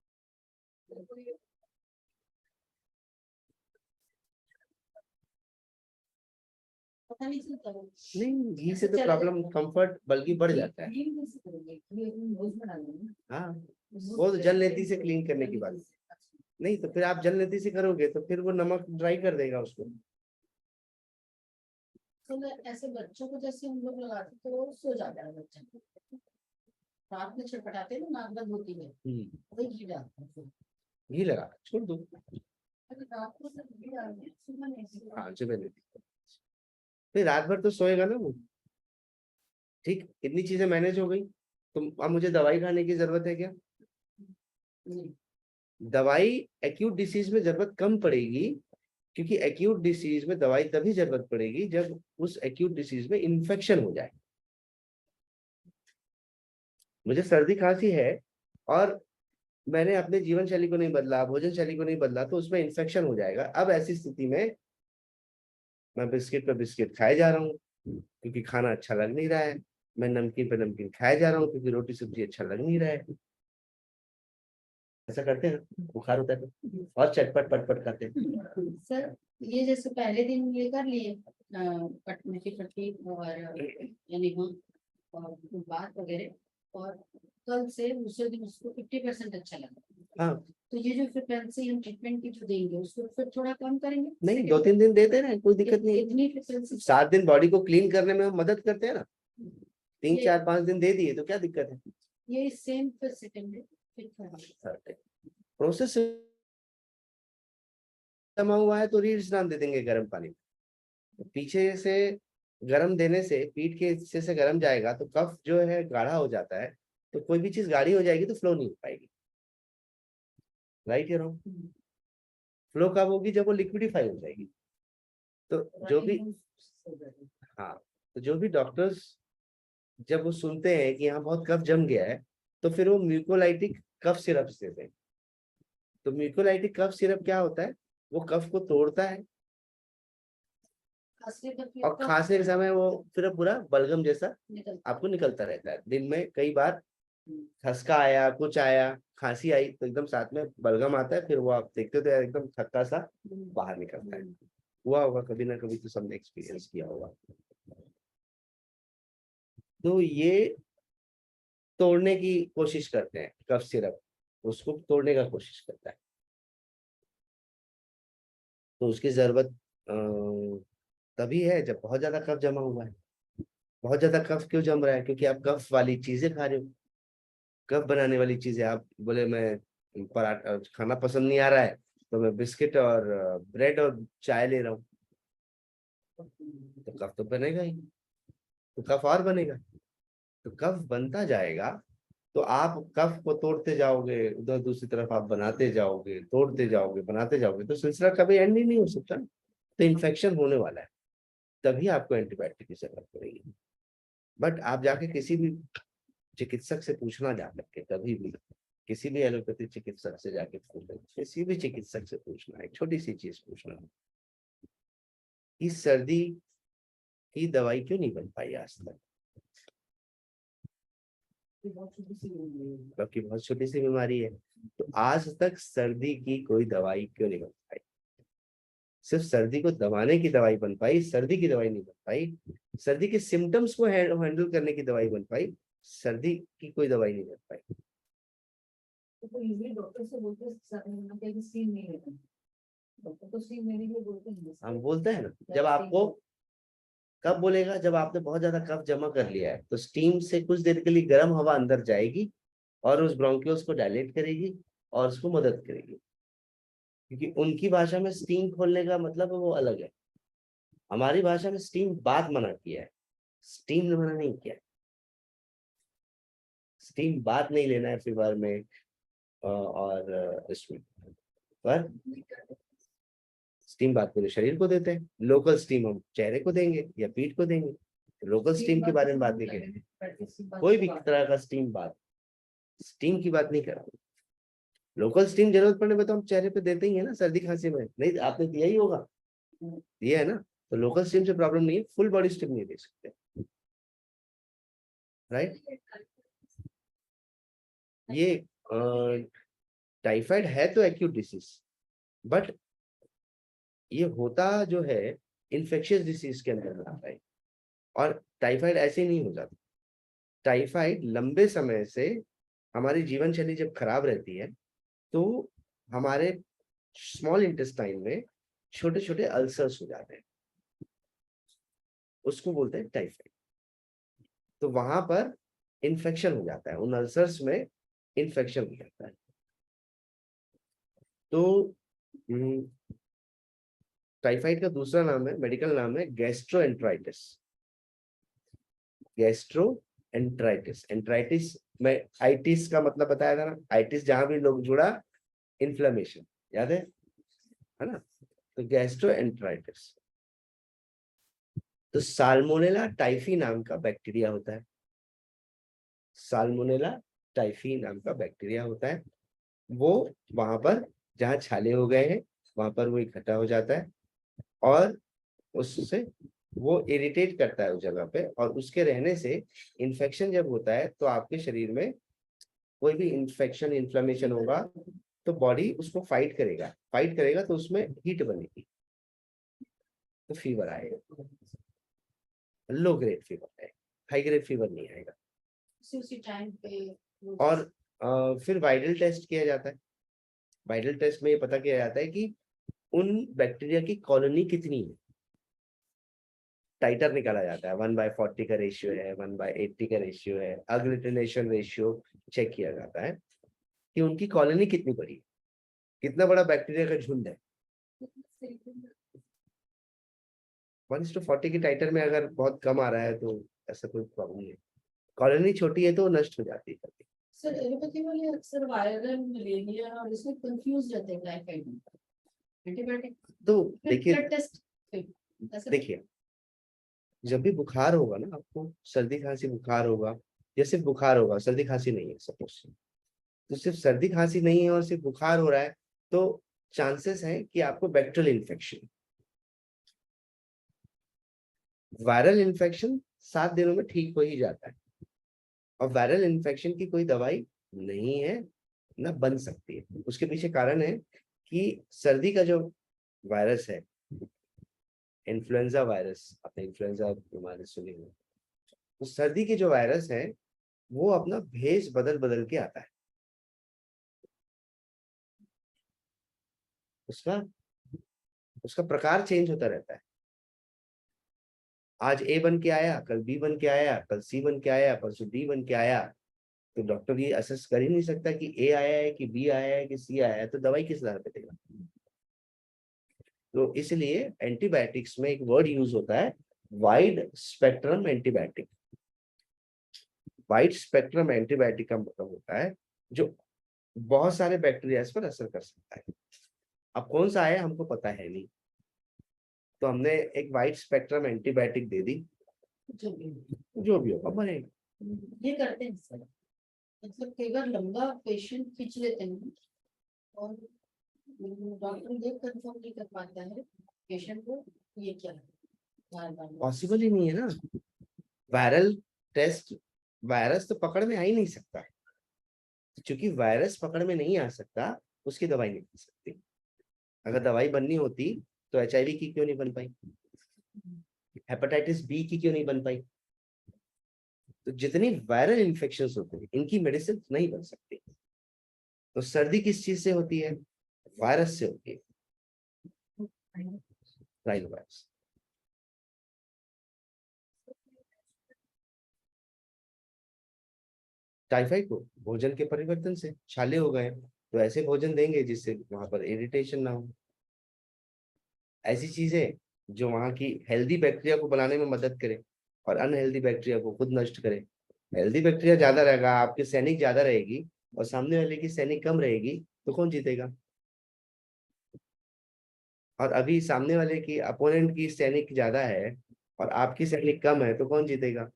पता नहीं चलता वो। नहीं, घी से तो प्रॉब्लम कंफर्ट बल्कि बढ़ जाता है। क्लीन कैसे करोगे? क्लीन रोज बना लेंगे। हाँ, वो तो जल नेती से क्लीन करने की बात। नहीं तो फिर आप जल नेती से करोगे तो फिर वो नमक ड्राई कर देगा उसको। तो ऐसे बच्चों को जैसे हम लोग लगाते तो वो सो जाता है बच्चा, रात में छटपटाते हैं ना, नाक बंद होती है, वही घी डालते हैं फिर। घी लगा छोड़ दो। अरे रात को सब घी डालते हैं, सुबह नहीं। हाँ, जल नेती फिर रात भर तो सोएगा ना वो। ठीक, इतनी चीजें मैनेज हो गई, तो अब मुझे दवाई खाने की जरूरत है क्या? नहीं। दवाई एक्यूट डिसीज में जरूरत कम पड़ेगी, क्योंकि एक्यूट डिसीज में दवाई तभी जरूरत पड़ेगी जब उस एक्यूट डिसीज में इन्फेक्शन हो जाए। मुझे सर्दी खांसी है और मैंने अपने जीवन शैली को नहीं बदला, भोजन शैली को नहीं बदला, तो उसमें इन्फेक्शन हो जाएगा। अब ऐसी स्थिति में मैं बिस्किट पे बिस्किट खाए जा रहा हूँ क्योंकि खाना अच्छा लग नहीं रहा है, मैं नमकीन पे नमकीन खाए जा रहा हूँ क्योंकि रोटी सब्जी अच्छा लग नहीं रहा है। ऐसा करते हैं, बुखार होता है तो, और चटपट पटपट खाते हैं। सर ये जैसे पहले दिन ये कर लिए पटने की पट्टी और यानी हाँ और बात वगैरह, और कल से दूसरे दिन उसको 50% अच्छा लगा। हाँ, तो ये जो फ्रिक्वेंसी हम ट्रीटमेंट की जो देंगे उसको फिर थोड़ा कम करेंगे। नहीं 2-3 दिन देते ना, कोई दिक्कत नहीं है। इतनी फ्रिक्वेंसी 7 दिन बॉडी को क्लीन करने में हम मदद करते हैं ना, 3-4-5 दिन दे दिए तो क्या दिक्कत है? ये सेम फिर सेकंड डे फिर थर्ड प्रोसेस जमा हुआ है तो रीड स्नान दे देंगे गर्म पानी में। पीछे से गर्म देने से पीठ के हिस्से से गर्म जाएगा तो कफ जो है गाढ़ा हो जाता है, तो कोई भी चीज गाढ़ी हो जाएगी तो फ्लो नहीं हो पाएगी। राइट या रॉन्ग? फ्लो कब होगी? जब वो लिक्विडिफाई हो जाएगी। तो जो भी, हाँ, तो जो भी डॉक्टर्स जब वो सुनते हैं कि यहाँ बहुत कफ जम गया है तो फिर वो म्यूकोलाइटिक कफ सिरप देते हैं। तो म्यूकोलाइटिक कफ सिरप क्या होता है? वो कफ को तोड़ता है और खांसने के समय वो फिर पूरा बलगम जैसा आपको निकलता रहता है। दिन में कई बार खसका आया, कुछ आया, खांसी आई तो एकदम साथ में बलगम आता है, फिर वो आप देखते हो तो यार एकदम खट्टा सा बाहर निकलता है। हुआ होगा कभी ना कभी, तो सबने एक्सपीरियंस किया होगा। तो ये तोड़ने की कोशिश करते हैं, कफ सिरप उसको तोड़ने का कोशिश करता है। तो उसकी जरूरत तभी है जब बहुत ज्यादा कफ जमा हुआ है। बहुत ज्यादा कफ क्यों जम रहा है? क्योंकि आप कफ वाली चीजें खा रहे हो, कफ बनाने वाली चीजें। आप बोले मैं पराठा खाना पसंद नहीं आ रहा है तो मैं बिस्किट और ब्रेड और चाय ले रहा हूँ, तो कफ तो बनेगा ही, तो कफ और बनेगा, तो कफ बनता जाएगा। तो आप कफ को तोड़ते जाओगे, उधर दूसरी तरफ आप बनाते जाओगे, तोड़ते जाओगे, बनाते जाओगे, तो सिलसिला कभी एंड ही नहीं हो सकता। तो इन्फेक्शन होने वाला है, तभी आपको एंटीबायोटिक की जरूरत पड़ेगी। बट आप जाके किसी भी चिकित्सक से पूछना, जा करके कभी भी किसी भी एलोपैथी चिकित्सक से जाके पूछना, किसी भी चिकित्सक से पूछना, एक छोटी सी चीज पूछना, इस सर्दी की दवाई क्यों नहीं बन पाई आज तक? क्योंकि बहुत छोटी सी बीमारी है। तो आज तक सर्दी की कोई दवाई क्यों नहीं बन पाई? सिर्फ सर्दी को दबाने की दवाई बन पाई, सर्दी की दवाई नहीं बन पाई। सर्दी के सिम्टम्स को हैंडल करने की दवाई बन पाई, सर्दी की कोई दवाई नहीं बन पाई। तो इजीली डॉक्टर से बोलते हैं स्टीम नहीं लेना, डॉक्टर तो स्टीम लेने के लिए बोलते हैं। हम बोलते हैं ना, जब आपको कब बोलेगा? जब आपने बहुत ज्यादा कफ जमा कर लिया है तो स्टीम से कुछ देर के लिए गर्म हवा अंदर जाएगी और उस ब्रोंकियोल्स को डायलेट करेगी और उसको मदद करेगी। क्योंकि उनकी भाषा में स्टीम खोलने का मतलब वो अलग है, हमारी भाषा में स्टीम बात मना किया है, स्टीम ने मना नहीं किया। स्टीम बात नहीं लेना है फीवर में और इसमें, पर स्टीम बात पूरे शरीर को देते हैं। लोकल स्टीम हम चेहरे को देंगे या पीठ को देंगे। लोकल स्टीम के बारे में बात नहीं करें, कोई भी तरह का स्टीम की बात नहीं कर रहा हूँ। लोकल स्टीम जरूरत पड़ने पे तो हम चेहरे पे देते ही है ना, सर्दी खांसी में, नहीं आपने दिया ही होगा, दिया है ना, तो लोकल स्टीम से प्रॉब्लम नहीं है, फुल बॉडी स्टीम नहीं दे सकते, राइट। ये टाइफाइड है तो एक्यूट डिसीज, बट ये होता जो है इन्फेक्शियस डिसीज के अंदर आता है, और टाइफाइड ऐसे ही नहीं हो जाता। टाइफाइड लंबे समय से हमारी जीवन शैली जब खराब रहती है तो हमारे स्मॉल इंटेस्टाइन में छोटे छोटे अल्सर्स हो जाते हैं, उसको बोलते हैं टाइफाइड। तो वहां पर इन्फेक्शन हो जाता है, उन अल्सर्स में इन्फेक्शन हो जाता है। तो टाइफाइड का दूसरा नाम है, मेडिकल नाम है गैस्ट्रोएंटराइटिस। गैस्ट्रोएंटराइटिस, एंटराइटिस में आइटिस का मतलब बताया था ना, आइटिस जहां भी लोग जुड़ा इन्फ्लेमेशन, याद है ना। तो गैस्ट्रोएंटराइटिस, तो साल्मोनेला टाइफी नाम का बैक्टीरिया होता है, साल्मोनेला टाइफी नाम का बैक्टीरिया होता है। वो वहां पर जहाँ छाले हो गए हैं वहां पर वो इकट्ठा हो जाता है, और उससे वो इरिटेट करता है उस जगह पे, और उसके रहने से इन्फेक्शन जब होता है तो आपके शरीर में कोई भी इन्फेक्शन इन्फ्लेमेशन होगा तो बॉडी उसको फाइट करेगा तो उसमें हीट बनेगी, तो फीवर आएगा, लो ग्रेड फीवर है, हाई ग्रेड फीवर नहीं आएगा। उसी टाइम पे और फिर वाइरल टेस्ट किया जाता है। वाइरल टेस्ट में ये पता किया जाता है कि उन बैक्टीरिया की कॉलोनी कितनी है, टाइटर निकाला जाता है, 1/40 का रेशियो है, 1/80 का रेशियो है, अग्लूटिनेशन रेशियो चेक किया जाता है कि उनकी कॉलोनी कितनी बड़ी है, कितना बड़ा बैक्टीरिया का झुंड है। 1:40 की टाइटर में अगर बहुत कम आ रहा है तो ऐसा कोई प्रॉब्लम नहीं है, कॉलोनी छोटी है तो नष्ट हो जाती है। सर एलोपैथी वाले अक्सर वायरल मलेरिया और इसमें कंफ्यूज रहते हैं टाइफाइड में, एंटीबायोटिक तो ब्लड टेस्ट देखिए, जब भी बुखार होगा ना आपको, सर्दी खांसी बुखार होगा, या सिर्फ बुखार होगा, सर्दी खांसी नहीं है सपोज, तो सिर्फ सर्दी खांसी नहीं है और सिर्फ बुखार हो रहा है, तो चांसेस है कि आपको बैक्टीरियल इन्फेक्शन। वायरल इन्फेक्शन 7 दिनों में ठीक हो ही जाता है, और वायरल इन्फेक्शन की कोई दवाई नहीं है, ना बन सकती है। उसके पीछे कारण है कि सर्दी का जो वायरस है, इन्फ्लुएंजा वायरस, आपने इन्फ्लुएंजा बीमारी सुनी हो, तो सर्दी के जो वायरस है वो अपना भेष बदल बदल के आता है, उसका उसका प्रकार चेंज होता रहता है। आज ए बन के आया, कल बी बन के आया, कल सी बन के आया, परसों डी बन के आया, तो डॉक्टर ये असेस कर ही नहीं सकता कि ए आया है कि बी आया है कि सी आया है, तो दवाई किस तरह पे देगा। तो इसलिए एंटीबायोटिक्स में एक वर्ड यूज होता है, wide spectrum antibiotic. Wide spectrum antibiotic का मतलब होता है जो बहुत सारे बैक्टीरिया पर असर कर सकता है। अब कौन सा आया हमको पता है नहीं, तो हमने एक वाइड स्पेक्ट्रम एंटीबायोटिक दे दी, जो भी होगा बनेगा। ये करते हैं सर, मतलब कई बार लंबा पेशेंट खींच लेते हैं और डॉक्टर ये कंफर्म नहीं कर पाता है पेशेंट को ये क्या है, बार-बार पॉसिबल ही नहीं है ना, वायरल टेस्ट, वायरस तो पकड़ में आ ही नहीं सकता, क्योंकि वायरस पकड़ में नहीं आ सकता उसकी दवाई नहीं बन सकती। अगर दवाई बननी होती तो HIV की क्यों नहीं बन पाई, हेपेटाइटिस बी की क्यों नहीं बन पाई। तो जितनी वायरल इन्फेक्शंस होते हैं इनकी मेडिसिन नहीं बन सकती। तो सर्दी किस चीज से होती है, वायरस से होती है, राइनो वायरस। टाइफाइड को भोजन के परिवर्तन से, छाले हो गए तो ऐसे भोजन देंगे जिससे वहां पर इरिटेशन ना हो, ऐसी चीजें जो वहां की हेल्दी बैक्टीरिया को बनाने में मदद करे और अनहेल्दी बैक्टीरिया को खुद नष्ट करे। हेल्दी बैक्टीरिया ज्यादा रहेगा, आपकी सैनिक ज्यादा रहेगी, और सामने वाले की सैनिक कम रहेगी, तो कौन जीतेगा। और अभी सामने वाले की अपोनेंट की सैनिक ज्यादा है और आपकी सैलरी कम है तो कौन जीतेगा?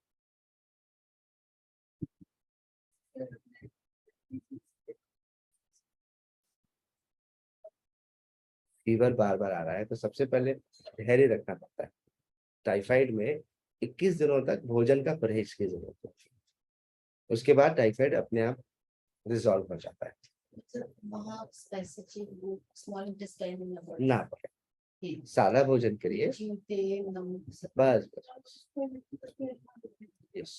फीवर बार बार आ रहा है तो सबसे पहले धैर्य रखना पड़ता है। टाइफाइड में 21 दिनों तक भोजन का परहेज की जरूरत होती है, उसके बाद टाइफाइड अपने आप रिजॉल्व हो जाता है। वहाँ स्पेसिफिक वो स्मॉल इंटेस्टाइन में ना पड़े, सादा भोजन करिए, तेल नमक बस बस। Yes.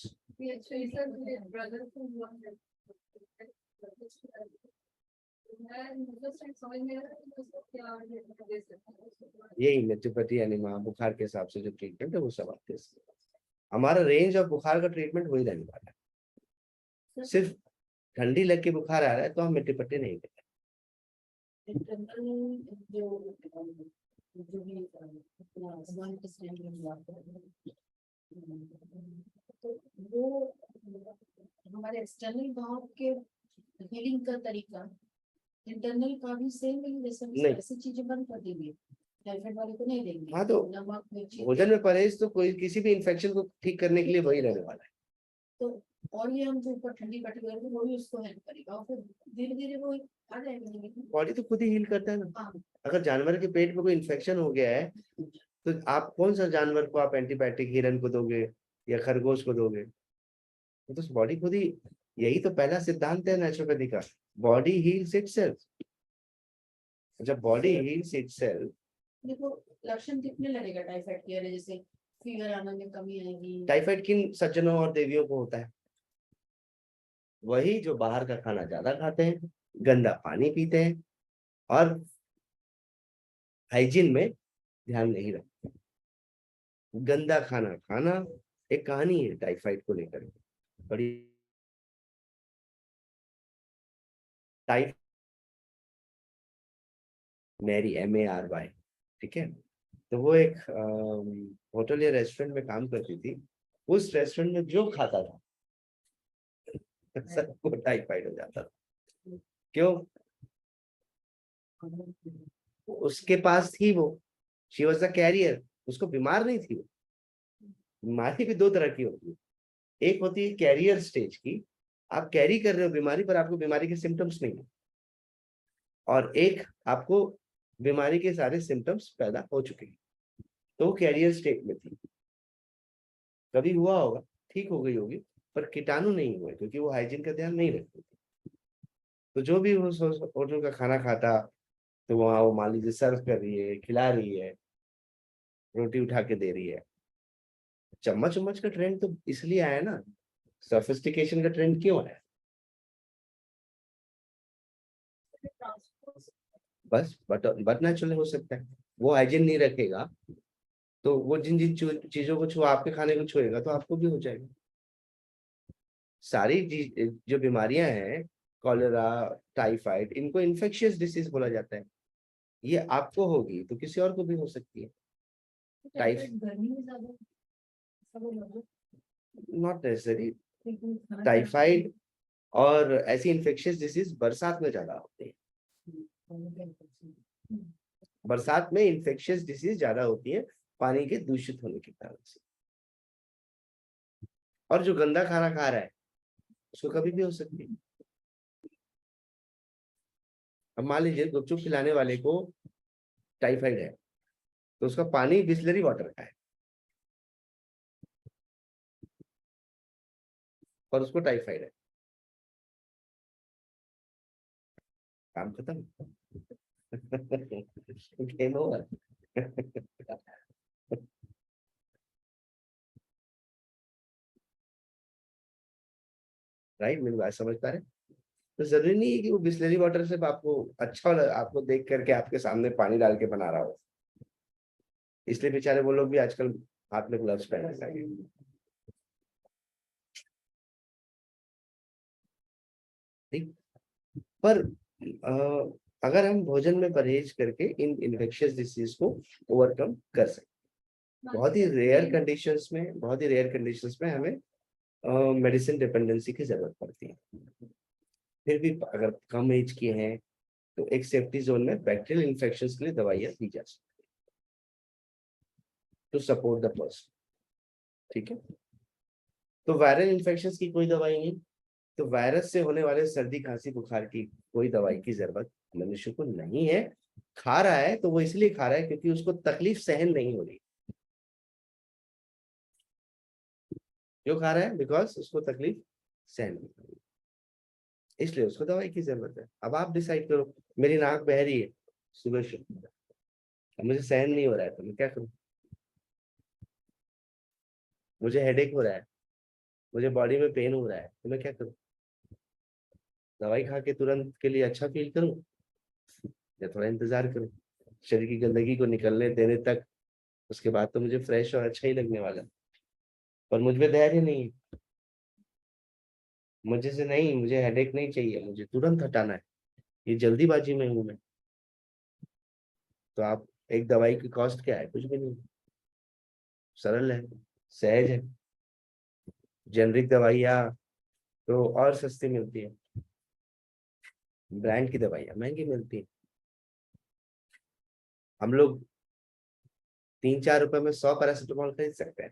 यही नेचुरोपैथी एनिमा बुखार के हिसाब से जो ट्रीटमेंट है वो सब आपके हमारा रेंज ऑफ बुखार का ट्रीटमेंट वही रहने वाला है। सिर्फ ठंडी लग के बुखार आ रहा है तो हम मिट्टी पट्टी नहीं देते। इंटरनल जो जो भी अपना स्मॉल इंटेस्टाइन में हुआ तो वो हमारे एक्सटर्नल भाव के हीलिंग का तरीका इंटरनल का भी सेम है, जैसे नहीं। ऐसी चीजें बंद कर देंगे टाइफाइड वाले को नहीं देंगे। हाँ, तो नमक मिर्ची भोजन में परहेज तो कोई किसी भी इन्फेक्शन को ठीक करने के लिए वही रहने वाला है। तो और ये हम जो ऊपर ठंडी पट्टी करेंगे वो भी उसको हेल्प करेगा और फिर धीरे धीरे वो आ जाएगा। बॉडी तो खुद ही हील करता है ना। हाँ। अगर जानवर के पेट में कोई इन्फेक्शन हो गया है तो आप कौन सा जानवर को आप एंटीबायोटिक हिरन को दोगे या खरगोश को दोगे? तो बॉडी खुद ही, यही तो पहला सिद्धांत है नेचुरोपैथी का, बॉडी हील्स इटसेल्फ। जब बॉडी हील्स इटसेल्फ, देखो लक्षण दिखने लगेगा टाइफाइड के, जैसे फीवर आने में कमी आएगी। टाइफाइड किन सज्जनों और देवियों को होता है? वही जो बाहर का खाना ज्यादा खाते हैं, गंदा पानी पीते हैं और हाइजीन में ध्यान नहीं रखते। गंदा खाना खाना एक कहानी है टाइफाइड को लेकर बड़ी। टाइफ मैरी MARY, ठीक है, तो वो एक होटल या रेस्टोरेंट में काम करती थी। उस रेस्टोरेंट में जो खाता था सबको टाइफाइड हो जाता था। क्यों? उसके पास थी वो, शी वॉज द कैरियर, उसको बीमार नहीं थी वो। बीमारी भी दो तरह की होती है, एक होती है कैरियर स्टेज की, आप कैरी कर रहे हो बीमारी पर आपको बीमारी के सिम्टम्स नहीं है, और एक आपको बीमारी के सारे सिम्टम्स पैदा हो चुके हैं, तो कैरियर स्टेज में थी। कभी हुआ होगा, ठीक हो गई होगी, पर कीटाणु नहीं हुए क्योंकि वो हाइजीन का ध्यान नहीं रखती थी। तो जो भी उस होटल का खाना खाता तो वहां वो मान लीजिए सर्व कर रही है, खिला रही है, रोटी उठा के दे रही है। चम्मच उम्मच का ट्रेंड तो इसलिए आया ना, सोफिस्टिकेशन का ट्रेंड क्यों आया? बस बट नेचुरल हो सकता है, वो हाइजीन नहीं रखेगा तो वो जिन जिन चीजों को छू आपके खाने को छुएगा तो आपको भी हो जाएगा। सारी जो बीमारियां हैं, कॉलेरा, टाइफाइड, इनको इन्फेक्शियस डिसीज बोला जाता है। ये आपको होगी तो किसी और को भी हो सकती है। टाइफाइड गर्मी में ज्यादा सब लोग नॉट नेसेसरी। टाइफाइड और ऐसी इन्फेक्शियस डिसीज बरसात में ज्यादा होती है। बरसात में इन्फेक्शियस डिसीज ज्यादा होती है पानी के दूषित होने के कारण से। और जो गंदा खाना खा रहा है उसको कभी भी हो सकती है। अब मान लीजिए गुपचुप खिलाने वाले को टाइफाइड है तो उसका पानी बिस्लरी वाटर का है और उसको टाइफाइड है, काम खत्म। Game over. राइट, मेरी बात समझ पा रहे? तो जरूरी नहीं है कि वो बिस्लरी वाटर से आपको अच्छा आपको देख करके आपके सामने पानी डाल के बना रहा हो। इसलिए बेचारे वो लोग भी आजकल हाथ में ग्लव्स पहन रहे हैं। ठीक, पर अगर हम भोजन में परहेज करके इन इन्फेक्शियस डिसीज को ओवरकम कर सकते, बहुत ही रेयर कंडीशंस में, बहुत ही रेयर कंडीशंस में हमें मेडिसिन डिपेंडेंसी की जरूरत पड़ती है। फिर भी अगर कम एज के हैं तो एक सेफ्टी जोन में बैक्टीरियल इन्फेक्शंस के लिए दवाइयां दी जा सकती है टू सपोर्ट द पर्सन। ठीक है। तो वायरल इन्फेक्शन की कोई दवाई नहीं, तो वायरस से होने वाले सर्दी खांसी बुखार की कोई दवाई की जरूरत मनुष्य को नहीं है। खा रहा है तो वो इसलिए खा रहा है क्योंकि उसको तकलीफ सहन नहीं हो रही। जो खा रहा है बिकॉज उसको तकलीफ सहन नहीं हो रही, इसलिए उसको दवाई की जरूरत है। अब आप डिसाइड करो, मेरी नाक बह रही है सुबह से, अब मुझे सहन नहीं हो रहा है तो मैं क्या करूं? मुझे हेडेक हो रहा है, मुझे बॉडी में पेन हो रहा है तो मैं क्या करूं? दवाई खा के तुरंत के लिए अच्छा फील करूं या थोड़ा इंतजार करूं शरीर की गंदगी को निकलने देने तक? उसके बाद तो मुझे फ्रेश और अच्छा ही लगने वाला है। पर मुझ में धैर्य नहीं है, मुझे से नहीं, मुझे हेडेक नहीं चाहिए, मुझे तुरंत हटाना है, ये जल्दीबाजी में हूं मैं। तो आप, एक दवाई की कॉस्ट क्या है? कुछ भी नहीं, सरल है, सहज है। जेनरिक दवाइयाँ तो और सस्ती मिलती है, ब्रांड की दवाइयाँ महंगी मिलती है। हम लोग 3-4 रुपए में 100 पैरासिटामोल खरीद सकते हैं।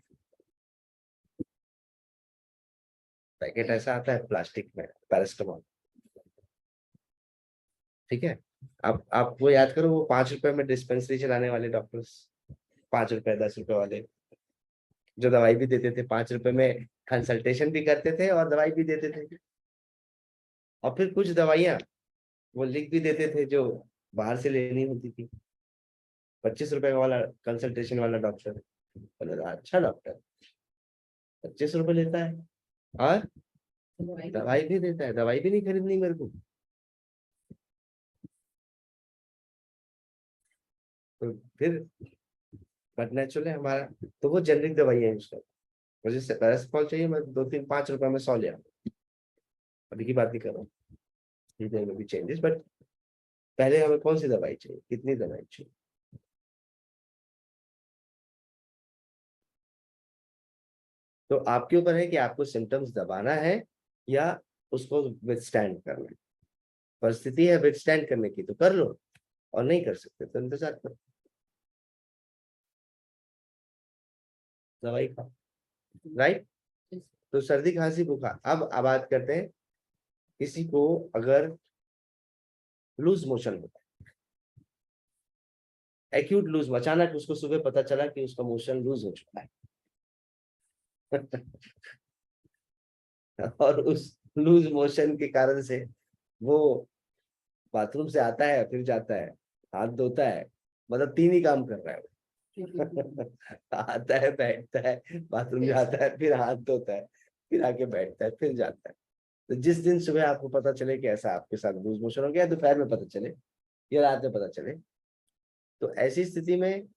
पैकेट ऐसा आता है प्लास्टिक में पैरासिटामोल, ठीक है। आप वो याद करो, वो 5 रुपए में डिस्पेंसरी चलाने वाले डॉक्टर्स, 5 रुपए 10 रुपए वाले, जो दवाई भी देते थे 5 रुपए में, कंसल्टेशन भी करते थे और दवाई भी देते थे। और फिर कुछ दवाइयाँ वो लिख भी देते थे जो बाहर से लेनी होती थी। 25 रुपए वाला कंसल्टेशन वाला डॉक्टर, बोले अच्छा डॉक्टर 25 रुपए लेता है और दवाई भी देता है, दवाई भी नहीं खरीदनी मेरे को। तो फिर बट नेचुरल है हमारा, तो वो जेनरिक दवाई है उसका। मुझे पैरासिटामोल चाहिए, मैं 2-3-5 रुपए में 100 ले आऊँ, अभी की बात नहीं कर रहा हूँ, में भी चेंजेस, बट पहले हमें कौन सी दवाई चाहिए, कितनी दवाई चाहिए? तो आपके ऊपर है कि आपको सिम्टम्स दबाना है या उसको विथस्टैंड करना है। परिस्थिति है विथस्टैंड करने की तो कर लो, और नहीं कर सकते तो इंतजार करो, दवाई खाओ, राइट। तो सर्दी खांसी बुखार, अब बात करते हैं, किसी को अगर लूज मोशन होता है, एक्यूट लूज, अचानक उसको सुबह पता चला कि उसका मोशन लूज हो चुका है और उस लूज मोशन के कारण से वो बाथरूम से आता है, फिर जाता है, हाथ धोता है, मतलब 3 ही काम कर रहा है वो। आता है, बैठता है, बाथरूम जाता है, फिर हाथ धोता है, फिर आके बैठता है, फिर जाता है। तो जिस दिन सुबह आपको पता चले कि ऐसा आपके साथ लूज मोशन हो गया, दोपहर में पता चले या रात में पता चले, तो ऐसी स्थिति में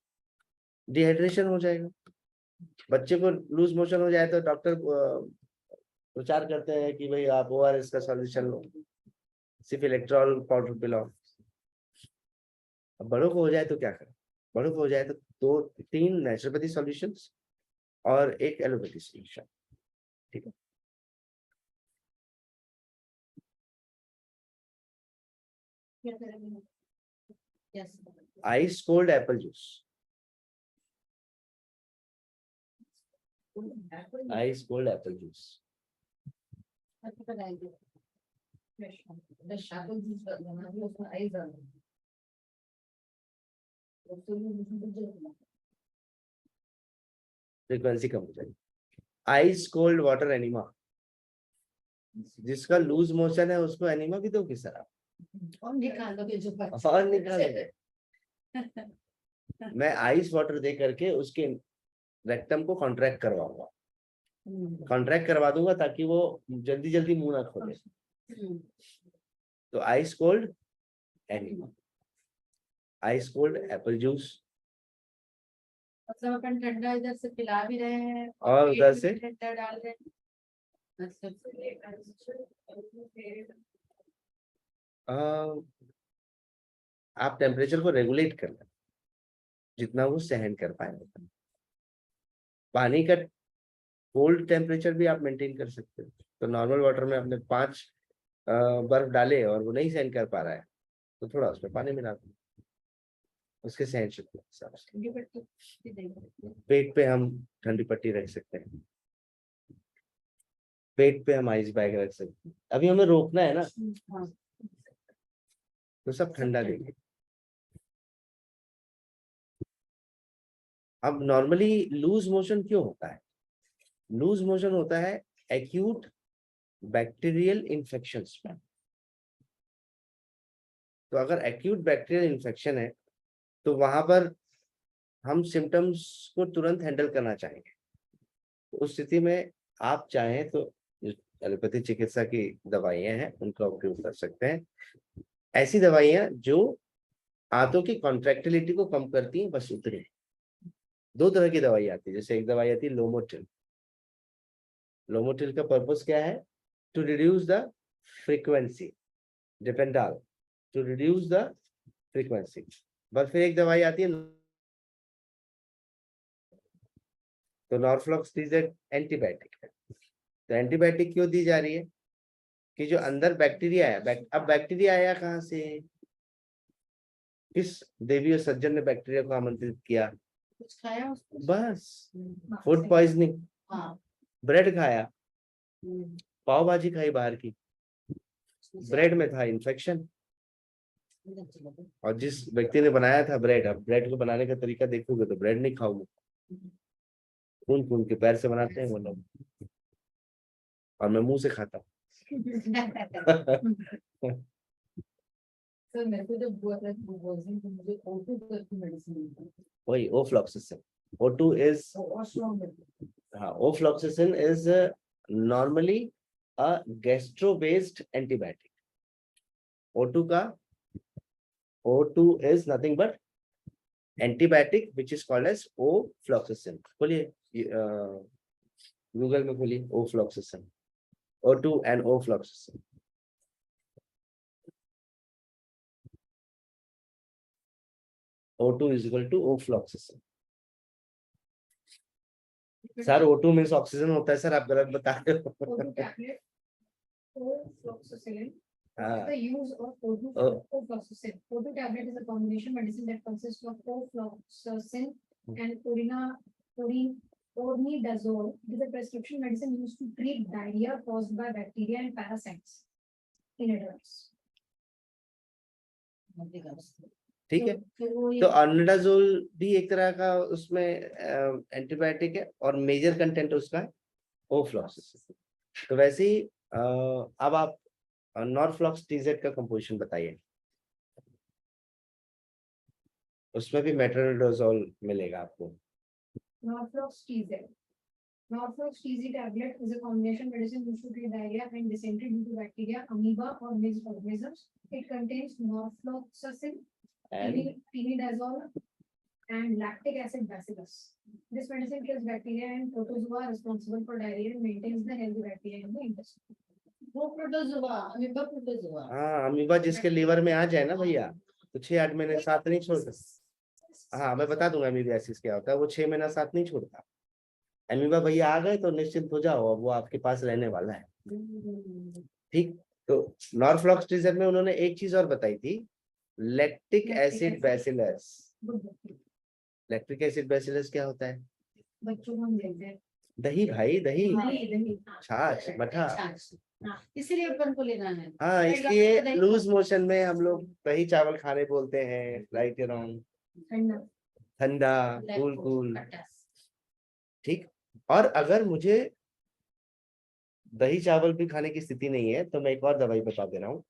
डिहाइड्रेशन हो जाएगा। बच्चे को लूज मोशन हो जाए तो डॉक्टर प्रचार करते हैं कि भाई आप ORS का सॉल्यूशन लो, सिर्फ इलेक्ट्रॉल पाउडर पिलाओ। अब बड़ों को हो जाए तो क्या करें? बड़ों को हो जाए तो 2-3 नेचुरोपैथी सॉल्यूशंस और एक एलोपैथी सॉल्यूशन, ठीक है। Ice cold apple juice, ice cold apple juice, frequency कम हो जाएगी। आइस कोल्ड वाटर एनिमा, जिसका लूज मोशन है उसको एनिमा भी दो किस तरह, और निकालोगे जो और निकालोगे। मैं आइस वाटर दे करके उसके रेक्टम को कॉन्ट्रैक्ट करवाऊंगा, कॉन्ट्रैक्ट करवा दूंगा ताकि वो जल्दी जल्दी मुंह ना खोले। तो ice cold enema, ice cold apple juice, मतलब अपन ठंडा इधर से पिला भी रहे हैं और पेट उधर में से भी ठंडा डाल रहे हैं। आप टेम्परेचर को रेगुलेट करना जितना वो सहन कर पाए। पानी का कोल्ड टेम्परेचर भी आप मेंटेन कर सकते हो। तो नॉर्मल वाटर में आपने 5 बर्फ डाले और वो नहीं सहन कर पा रहा है तो थोड़ा उसमें पानी मिला दो, उसके सहन शक्ति के हिसाब से। ठंडी पट्टी देंगे। पेट पे हम ठंडी पट्टी रख सकते हैं, पेट पे हम आइस बैग रख सकते हैं। अभी हमें रोकना है ना, हाँ, तो सब ठंडा देंगे। अब नॉर्मली लूज मोशन क्यों होता है? लूज मोशन होता है एक्यूट बैक्टीरियल इन्फेक्शंस में। तो अगर एक्यूट बैक्टीरियल इन्फेक्शन है तो वहां पर हम सिम्टम्स को तुरंत हैंडल करना चाहेंगे। तो उस स्थिति में आप चाहें तो एलोपैथी चिकित्सा की दवाइयां हैं, उनका उपयोग कर सकते हैं। ऐसी दवाइयां जो आंतों की कॉन्ट्रैक्टिलिटी को कम करती हैं, बस उतनी। दो तरह की दवाई आती है, जैसे एक दवाई आती है लोमोटिल। लोमोटिल का पर्पस क्या है? To reduce the frequency. डिपेंडाल टू रिड्यूस द फ्रीक्वेंसी। बस फिर एक दवाई आती है तो नॉर्फ्लॉक्सिडिन एंटीबायोटिक है। तो एंटीबायोटिक क्यों दी जा रही है? कि जो अंदर बैक्टीरिया है, अब बैक्टीरिया आया कहाँ से? किस देवी और सज्जन ने बैक्टीरिया को आमंत्रित किया? कुछ खाया उसको? बस फूड पॉइजनिंग, हाँ। ब्रेड खाया, हम्म, पाव भाजी खाई बाहर की, ब्रेड में था इन्फेक्शन। और जिस व्यक्ति ने बनाया था ब्रेड, अब ब्रेड को बनाने का तरीका देखोगे तो ब्रेड नहीं खाओगे, खून खून के पैर से बनाते हैं वो लोग, और मैं मुंह से खाता हूँ। सर मेरे को जब हुआ था बुबोजिन तो मुझे O2 करके मेडिसिन मिली वही ओफ्लॉक्सिसिन। O2 इज, और स्ट्रॉन्ग हाँ, ofloxacin is normally a gastro based antibiotic. O2 is nothing but antibiotic which is called as ofloxacin. खोलिए गूगल में खोलिए ofloxacin, O2 and ofloxacin. O2 is equal to ofloxacin. Sir O2 means oxygen होता है sir, आप गलत बता रहे हो। O2 tablet ofloxacin. हाँ, The use of O2 Oh. ofloxacin. O2 tablet is a combination medicine that consists of ofloxacin and ornidazole. It is a prescription medicine used to treat diarrhea caused by bacteria and parasites in adults. ठीक है। फिर वो तो ornidazole भी एक तरह का उसमें एंटीबायोटिक है और मेजर कंटेंट उसका है ओफ्लॉक्सिसिन। तो वैसे ही अब आप नॉर्फ्लॉक्स टीजेड का कंपोजिशन बताइए। उसमें भी मेट्रोनिडाजोल मिलेगा आपको। Norflox TZ. Norflox TZ tablet is a combination medicine used to treat diarrhea and dysentery due to bacteria, amoeba, or mixed organisms. It contains norfloxacin, and tinidazole, and lactic acid bacillus. This medicine kills bacteria and protozoa responsible for diarrhea and maintains the healthy bacteria in the intestine. वो protozoa, amoeba protozoa. हाँ, amoeba जिसके liver में आ जाए ना भैया, तो 6-8 महीने साथ नहीं छोड़ता। हाँ, मैं बता दूंगा अमीबियासिस क्या होता है। वो 6 महीना साथ नहीं छोड़ता। अमीबा भैया आ गए तो निश्चिंत हो जाओ, अब वो आपके पास रहने वाला है। ठीक। तो नॉर्फ्लॉक्स टीजर में उन्होंने एक चीज और बताई थी, lactic acid bacillus. Lactic acid bacillus क्या होता है? बच्चों को हम देते हैं दही भाई, दही, दही छाछ, मठा। हाँ, इसलिए अपन को लेना है। हाँ, इसलिए लूज मोशन में हम लोग दही चावल खाने बोलते हैं, राइट अराउंड, ठंडा ठंडा, कूल कूल। ठीक। और अगर मुझे दही चावल भी खाने की स्थिति नहीं है तो मैं एक और दवाई बता दे रहा हूँ,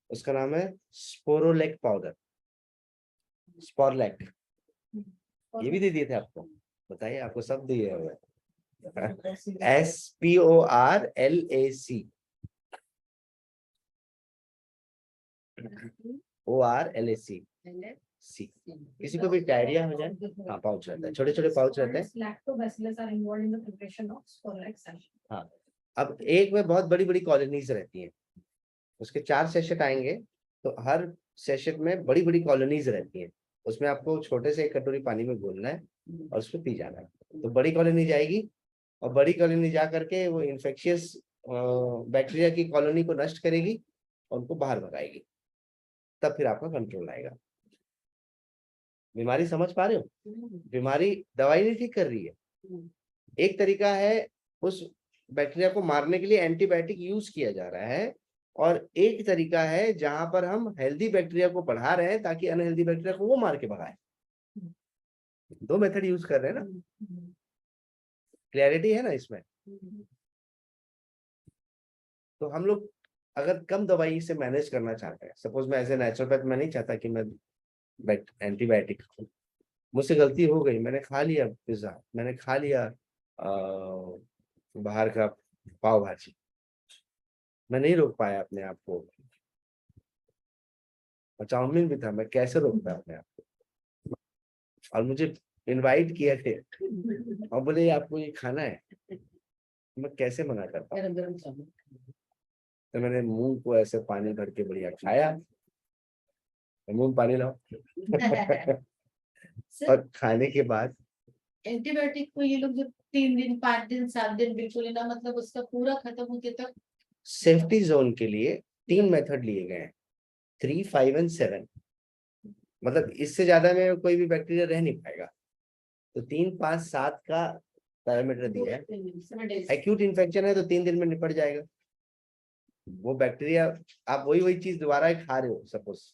उसका नाम है स्पोरोलेक पाउडर, स्पोरलेक। ये भी दे दिए थे आपको, बताइए, आपको सब दिए हुए। SPORLAC, ORLAC। किसी को भी डायरिया हो जाए, हाँ, पाउच रहता है, छोटे छोटे पाउच रहते हैं। Lactobacillus are involved in the preparation of sporlac sachet. हाँ, अब एक में बहुत बड़ी बड़ी कॉलोनीज रहती हैं, उसके 4 सेशेट आएंगे, तो हर सेशेट में बड़ी बड़ी कॉलोनीज रहती हैं। उसमें आपको छोटे से 1 कटोरी पानी में घोलना है और उसको पी जाना है। तो बड़ी कॉलोनी जाएगी और बड़ी कॉलोनी जा करके वो इन्फेक्शियस बैक्टीरिया की कॉलोनी को नष्ट करेगी और उनको बाहर भगाएगी, तब फिर आपका कंट्रोल आएगा। बीमारी समझ पा रहे हो? बीमारी दवाई नहीं ठीक कर रही है। एक तरीका है उस बैक्टीरिया को मारने के लिए एंटीबायोटिक यूज किया जा रहा है, और एक तरीका है जहां पर हम हेल्दी बैक्टीरिया को बढ़ा रहे हैं ताकि अनहेल्दी बैक्टीरिया को वो मार के भगाए। दो मेथड यूज कर रहे हैं ना। क्लैरिटी है ना इसमें? तो हम लोग अगर कम दवाई से मैनेज करना चाहते हैं, सपोज मैं एज ए नेचुरोपैथ मैं नहीं चाहता कि मैं एंटीबायोटिक खाऊं, मुझसे गलती हो गई, मैंने खा लिया पिज्जा, मैंने खा लिया बाहर का पाव भाजी, मैं नहीं रोक पाया अपने आप को, और चाउमीन भी था, मैं कैसे रोक पाया अपने आप को, और मुझे इनवाइट किए थे और बोले आपको ये खाना है, मैं कैसे मना कर पाऊं? गरम गरम चावल। तो मैंने मुंह को ऐसे पानी भर के बढ़िया खाया, मुंह में पानी लाओ सर और खाने के बाद एंटीबायोटिक को ये लोग जो 3 दिन 5 दिन 7 दिन बिल्कुल लेना, मतलब उसका पूरा खत्म होते तक सेफ्टी जोन के लिए 3 मेथड लिए गए हैं, 3, 5 एंड 7। मतलब इससे ज्यादा में कोई भी बैक्टीरिया रह नहीं पाएगा। तो 3, 5, 7 का पैरामीटर दिया है। 7 days। एक्यूट इन्फेक्शन है तो 3 दिन में निपट जाएगा वो बैक्टीरिया। आप वही वही चीज दोबारा खा रहे हो, सपोज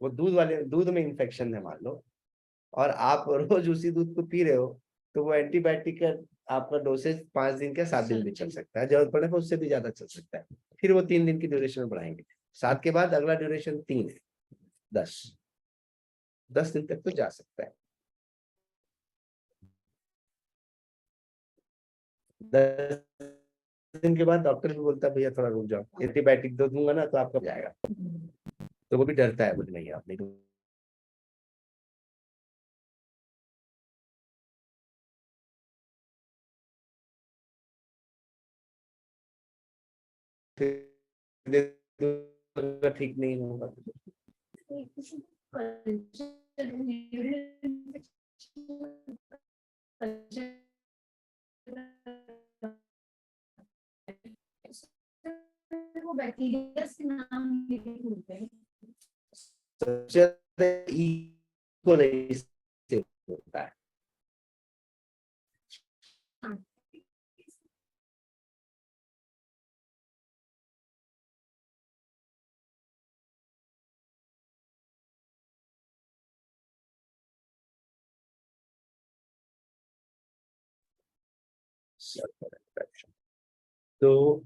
वो दूध में इन्फेक्शन है मान लो, और आप रोज उसी दूध को पी रहे हो, तो वो एंटीबायोटिक का आपका डोसेज 5 दिन का 7 दिन भी चल सकता है, जरूरत पड़े तो उससे भी ज्यादा चल सकता है। फिर वो 3 दिन की ड्यूरेशन में बढ़ाएंगे। 7 के बाद अगला ड्यूरेशन 3 है, 10 दिन तक तो जा सकता है। 10 दिन के बाद डॉक्टर भी बोलता है भैया थोड़ा रुक जाओ, एंटीबायोटिक दो दूंगा ना तो आपका जाएगा। तो वो भी डरता है, बोले नहीं आप नहीं दूंगा। ठीक नहीं होगा। वो बैक्टीरिया के नाम लिखे होते हैं। सबसे ज्यादा इक्वल से होता है। तो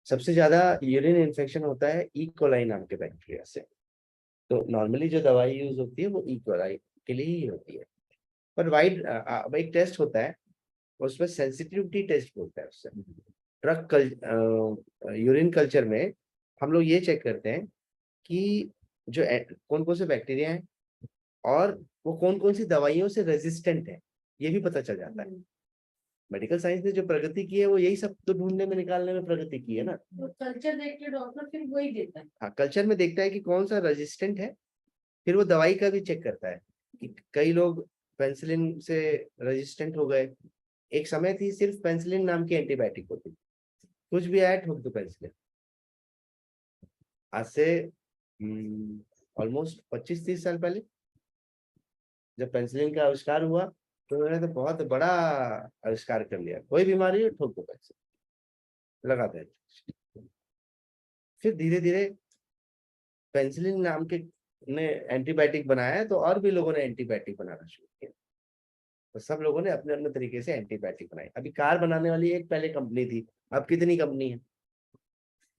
सबसे ज्यादा यूरिन इन्फेक्शन होता है ई कोलाई नाम के बैक्टीरिया से। तो नॉर्मली जो दवाई यूज होती है वो ई कोलाई के लिए ही होती है, पर वाइड एक टेस्ट होता है उसमें सेंसिटिविटी टेस्ट बोलता है उससे। यूरिन कल्चर में हम लोग ये चेक करते हैं कि जो कौन कौन से बैक्टीरिया हैं और वो कौन कौन सी दवाइयों से रेजिस्टेंट है, ये भी पता चल जाता है। मेडिकल साइंस ने जो प्रगति की है वो यही सब तो ढूंढने में निकालने में प्रगति की है ना। तो कल्चर देख के डॉक्टर फिर वही देता है। हाँ, कल्चर में देखता है कि कौन सा रेजिस्टेंट है, फिर वो दवाई का भी चेक करता है कि कई लोग पेनिसिलिन से रेजिस्टेंट हो गए। एक समय थी सिर्फ पेनिसिलिन नाम की एंटीबायोटिक होती, कुछ भी आया ठोक दो पेनिसिलिन। आज से ऑलमोस्ट 25-30 साल पहले जब पेनिसिलिन का आविष्कार हुआ तो उन्होंने तो बहुत बड़ा आविष्कार कर लिया, कोई बीमारी हो ठोक दो पेनिसिलिन लगाते हैं। फिर धीरे धीरे पेनिसिलिन नाम के ने एंटीबायोटिक बनाया है, तो और भी लोगों ने एंटीबायोटिक बनाना शुरू किया, तो सब लोगों ने अपने अपने तरीके से एंटीबायोटिक बनाई। अभी कार बनाने वाली एक पहले कंपनी थी, अब कितनी कंपनी है।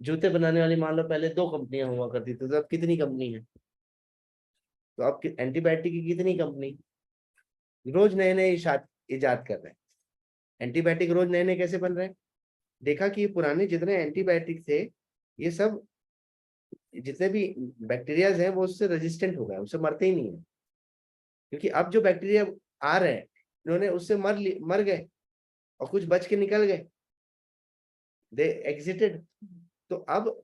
जूते बनाने वाली मान लो पहले 2 कंपनियां हुआ करती थी, तो अब कितनी कंपनी है। तो अब एंटीबायोटिक की कितनी कंपनी, रोज नए नए इजाद कर रहे हैं। एंटीबायोटिक रोज नए नए कैसे बन रहे हैं, देखा कि पुराने जितने एंटीबायोटिक थे ये सब जितने भी बैक्टीरियाज हैं वो उससे रेजिस्टेंट हो गए, उससे मरते ही नहीं है। क्योंकि अब जो बैक्टीरिया आ रहे हैं इन्होंने उससे मर गए और कुछ बच के निकल गए, दे एग्जिटेड। तो अब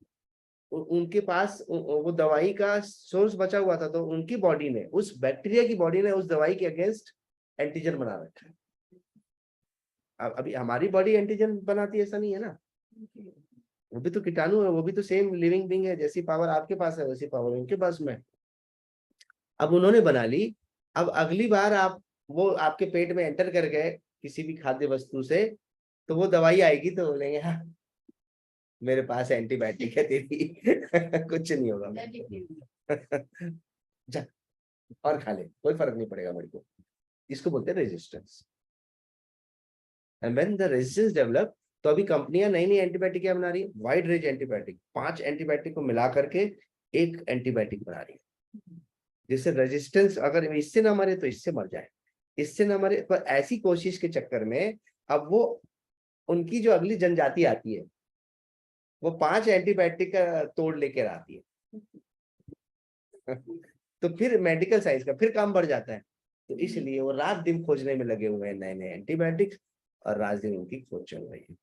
उनके पास वो दवाई का सोर्स बचा हुआ था, तो उनकी बॉडी ने, उस बैक्टीरिया की बॉडी ने उस दवाई के अगेंस्ट एंटीजन बना रखा है। अब अभी हमारी बॉडी एंटीजन बनाती है ऐसा नहीं है ना, वो भी तो कीटाणु है, वो भी तो सेम लिविंग बीइंग है, जैसी पावर आपके पास है वैसी पावर उनके पास में। अब उन्होंने बना ली, अब अगली बार आप वो आपके पेट में एंटर कर गए किसी भी खाद्य वस्तु से, तो वो दवाई आएगी तो बोलेंगे हाँ मेरे पास एंटीबायोटिक है तेरी कुछ नहीं होगा जा और खा ले, कोई फर्क नहीं पड़ेगा मेरे को। इसको बोलते हैं resistance. And when the resistance develop, तो अभी कंपनियां नई नई एंटीबायोटिक क्या बना रही है, वाइड रेंज एंटीबायोटिक, 5 एंटीबायोटिक को मिला करके एक एंटीबायोटिक बना रही है, जिससे रेजिस्टेंस अगर इससे ना मरे तो इससे मर जाए, इससे ना मरे। पर ऐसी कोशिश के चक्कर में अब वो उनकी जो अगली जनजाति आती है वो 5 एंटीबायोटिक का तोड़ लेकर आती है तो फिर मेडिकल साइंस का फिर काम बढ़ जाता है। तो इसलिए वो रात दिन खोजने में लगे हुए हैं नए नए एंटीबायोटिक्स, और रात दिन उनकी खोज चल रही है।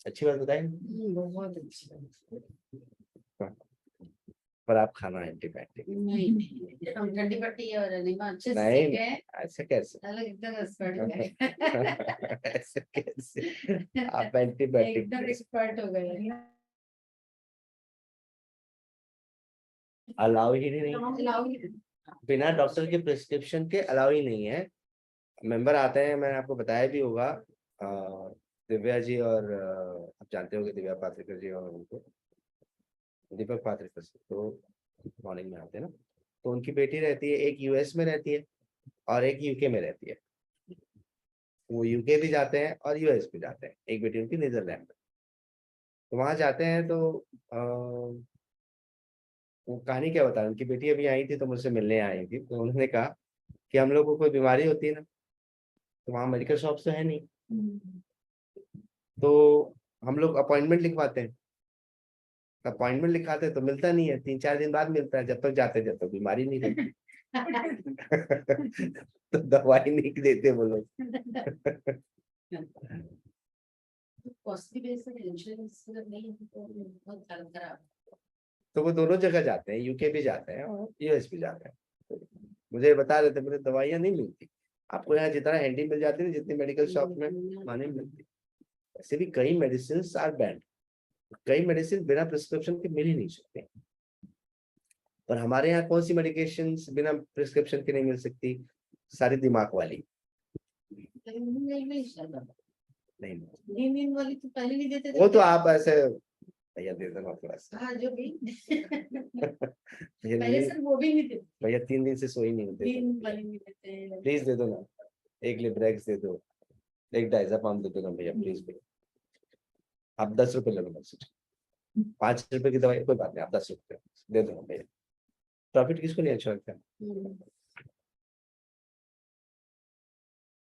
अच्छी बात बताएं। बहुत अच्छी बात। पर आप खाना एंटीबायोटिक नहीं, हम ठंडी पट्टी और अनीमा अच्छे से नहीं, सीखे हैं, ऐसे कैसे अलग एकदम एक्सपर्ट हो गए ऐसे कैसे आप एंटीबायोटिक एकदम एक्सपर्ट हो गए। अलाउ ही नहीं, अलाउ ही बिना डॉक्टर के प्रिस्क्रिप्शन के अलाउ ही नहीं है। मेंबर आते हैं, मैंने आपको बताया भी होगा, दिव्या जी और आप जानते होंगे दिव्या पात्रिकर जी और उनको दीपक पात्रिकर से, तो मॉर्निंग में आते हैं ना, तो उनकी बेटी रहती है, एक यूएस में रहती है और एक यूके में रहती है। वो यूके भी जाते हैं और यूएस भी जाते हैं, एक बेटी उनकी नीदरलैंड में। तो वहां जाते हैं तो वो कहानी क्या बता, उनकी बेटी अभी आई थी तो मुझसे मिलने आई थी, तो उन्होंने कहा कि हम लोग को कोई बीमारी होती है ना, तो वहाँ मेडिकल शॉप तो है नहीं, तो हम लोग अपॉइंटमेंट लिखवाते हैं। अपॉइंटमेंट लिखाते हैं तो मिलता नहीं है, 3-4 दिन बाद मिलता है, जब तक जाते जब तक बीमारी नहीं रहती तो दवाई नहीं देते वो लोग कॉस्टली बेस पे इंश्योरेंस नहीं है तो बहुत खराब। तो वो दोनों जगह जाते हैं, यूके भी जाते हैं और यूएस भी जाते हैं। तो मुझे बता देते, मुझे दवाइयाँ नहीं मिलती, आपको यहाँ जितना हैंडी मिल जाती है जितनी मेडिकल शॉप में वहाँ नहीं मिलती। ऐसे भी कई मेडिसिन आर बैंड, कई मेडिसिन बिना प्रिस्क्रिप्शन के मिल ही नहीं सकते। पर हमारे यहाँ कौन सी मेडिकेशन बिना प्रिस्क्रिप्शन के नहीं मिल सकती, सारी दिमाग वाली नहीं, नींद वाली तो पहले नहीं देते थे। वो तो आप ऐसे भैया दे देना थोड़ा सा हाँ जो भी भैया पहले नींद- सर वो भी नहीं देते, भैया 3 दिन से सोई नहीं नींद होते, वाली नहीं देते। प्लीज दे दो ना, एक लिब्रेक्स दे दो, एक डायज़ापाम दे दो ना भैया प्लीज भैया। आप 10 रुपए ले लो मुझसे, 5 रुपए की दवाई कोई बात नहीं, आप 10 रुपए दे दो ना भैया। प्रॉफिट किसको नहीं अच्छा लगता है,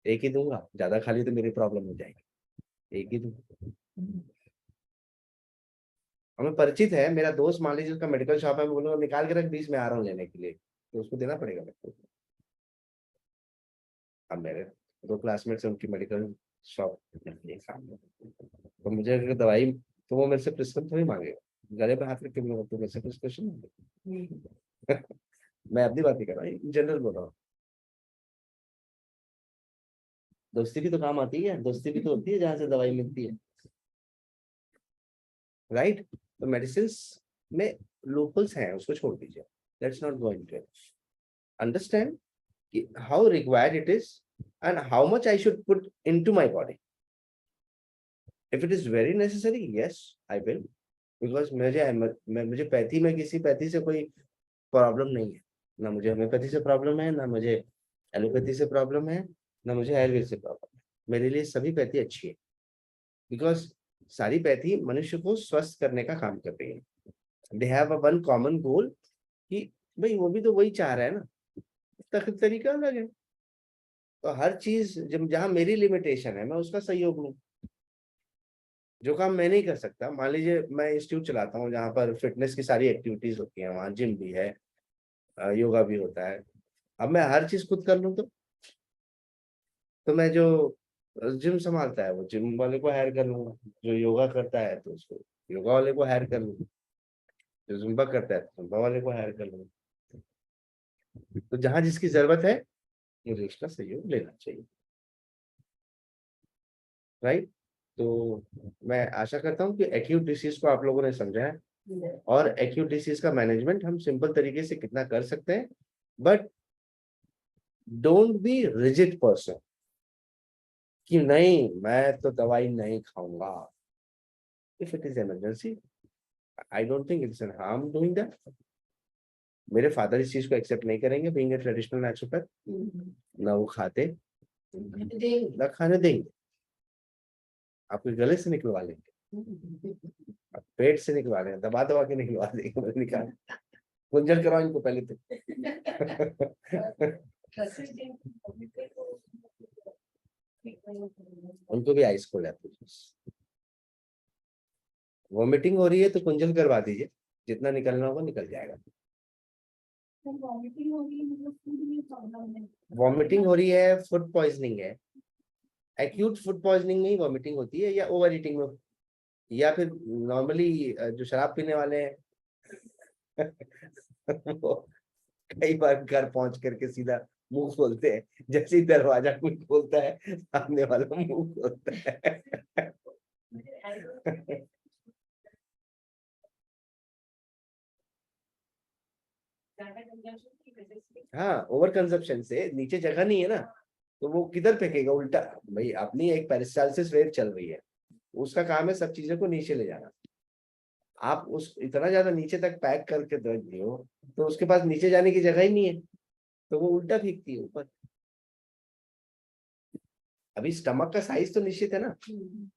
एक ही दूंगा, ज्यादा खाली तो मेरी प्रॉब्लम हो जाएगी, एक ही दूंगा। हमें परिचित है, मेरा दोस्त मान लीजिए उसका मेडिकल शॉप है, मैं बोलूंगा निकाल के रख 20 में आ रहा हूँ लेने के लिए, तो उसको देना पड़ेगा मेरे को। अब मेरे 2 क्लासमेट्स हैं, उनकी मेडिकल शॉप सामने, तो मुझे अगर दवाई, तो वो मेरे से प्रिस्क्रिप्शन थोड़ी मांगेगा, गले पे हाथ रख के बोलूंगा तो मेरे से प्रिस्क्रिप्शन मैं अपनी बात नहीं कर रहा हूँ, जनरल बोल रहा हूँ। दोस्ती भी तो काम आती है, दोस्ती भी तो होती है जहां से दवाई मिलती है, राइट। तो मेडिसिन में लूपहोल्स हैं, उसको छोड़ दीजिए, let's not go into it, understand कि how required it is and how much I should put into my body. If it is very necessary, yes I will, because मुझे पैथी में किसी पैथी से कोई प्रॉब्लम नहीं है, ना मुझे होम्योपैथी से प्रॉब्लम है, ना मुझे एलोपैथी से प्रॉब्लम है, ना मुझे आयुर्वेद से प्रॉब्लम है। मेरे लिए सभी पैथी अच्छी है, बिकॉज सारी पैथी मनुष्य को स्वस्थ करने का काम कर रही है। They have a one common goal कि भाई वो भी तो वही चाह रहा है ना, तरीका अलग है। तो हर चीज जब जहां मेरी लिमिटेशन है मैं उसका सहयोग लूं। जो काम मैं नहीं कर सकता, मान लीजिए मैं इंस्टीट्यूट चलाता हूँ जहाँ पर फिटनेस की सारी एक्टिविटीज होती हैं, वहाँ जिम भी है, योगा भी होता है। अब मैं हर चीज खुद कर लूँ तो मैं जो जिम संभालता है वो जिम वाले को हायर कर लूंगा, जो योगा करता है तो उसको योगा वाले को हायर कर लूंगा, जो जुम्बा करता है तो जुम्बा वाले को हायर कर लूंगा। तो जहां जिसकी जरूरत है मुझे उसका सहयोग लेना चाहिए, राइट। तो मैं आशा करता हूँ कि एक्यूट डिसीज को आप लोगों ने समझा है, और एक्यूट डिसीज का मैनेजमेंट हम सिंपल तरीके से कितना कर सकते हैं, but don't be rigid person कि नहीं मैं तो दवाई नहीं खाऊंगा। If it is emergency, I don't think it's an harm doing that. मेरे फादर इस चीज को एक्सेप्ट नहीं करेंगे, बीइंग ए ट्रेडिशनल नेचुरोपैथ, ना वो खाते ना खाने देंगे। आपके गले से निकलवा लेंगे, आप पेट से निकलवा लेंगे, दबा दबा के निकलवा देंगे, मतलब निकाल गुंजन कराओ इनको पहले तो। उनको भी आइस कोल्ड है, वॉमिटिंग हो रही है तो कुंजल करवा दीजिए, जितना निकलना होगा निकल जाएगा। वॉमिटिंग हो रही है मतलब फूड में प्रॉब्लम है। वॉमिटिंग हो रही है, फूड पॉइजनिंग है, एक्यूट फूड पॉइजनिंग में ही वॉमिटिंग होती है, या ओवर ईटिंग में, या फिर नॉर्मली जो शराब पीने वाले हैं वो कई बार घर पहुंच करके सीधा मुंह खोलते हैं, जैसे ही दरवाजा कोई खोलता है सामने वाला मुंह खोलता है। हाँ, ओवर कंजप्शन से नीचे जगह नहीं है ना, तो वो किधर फेंकेगा उल्टा। भाई अपनी एक पेरिस्टालसिस वेव चल रही है, उसका काम है सब चीजों को नीचे ले जाना। आप उस इतना ज्यादा नीचे तक पैक करके रख दियो तो उसके पास नीचे जाने की जगह ही नहीं है, तो वो उल्टा फेंकती है ऊपर। अभी स्टमक का साइज तो निश्चित है ना,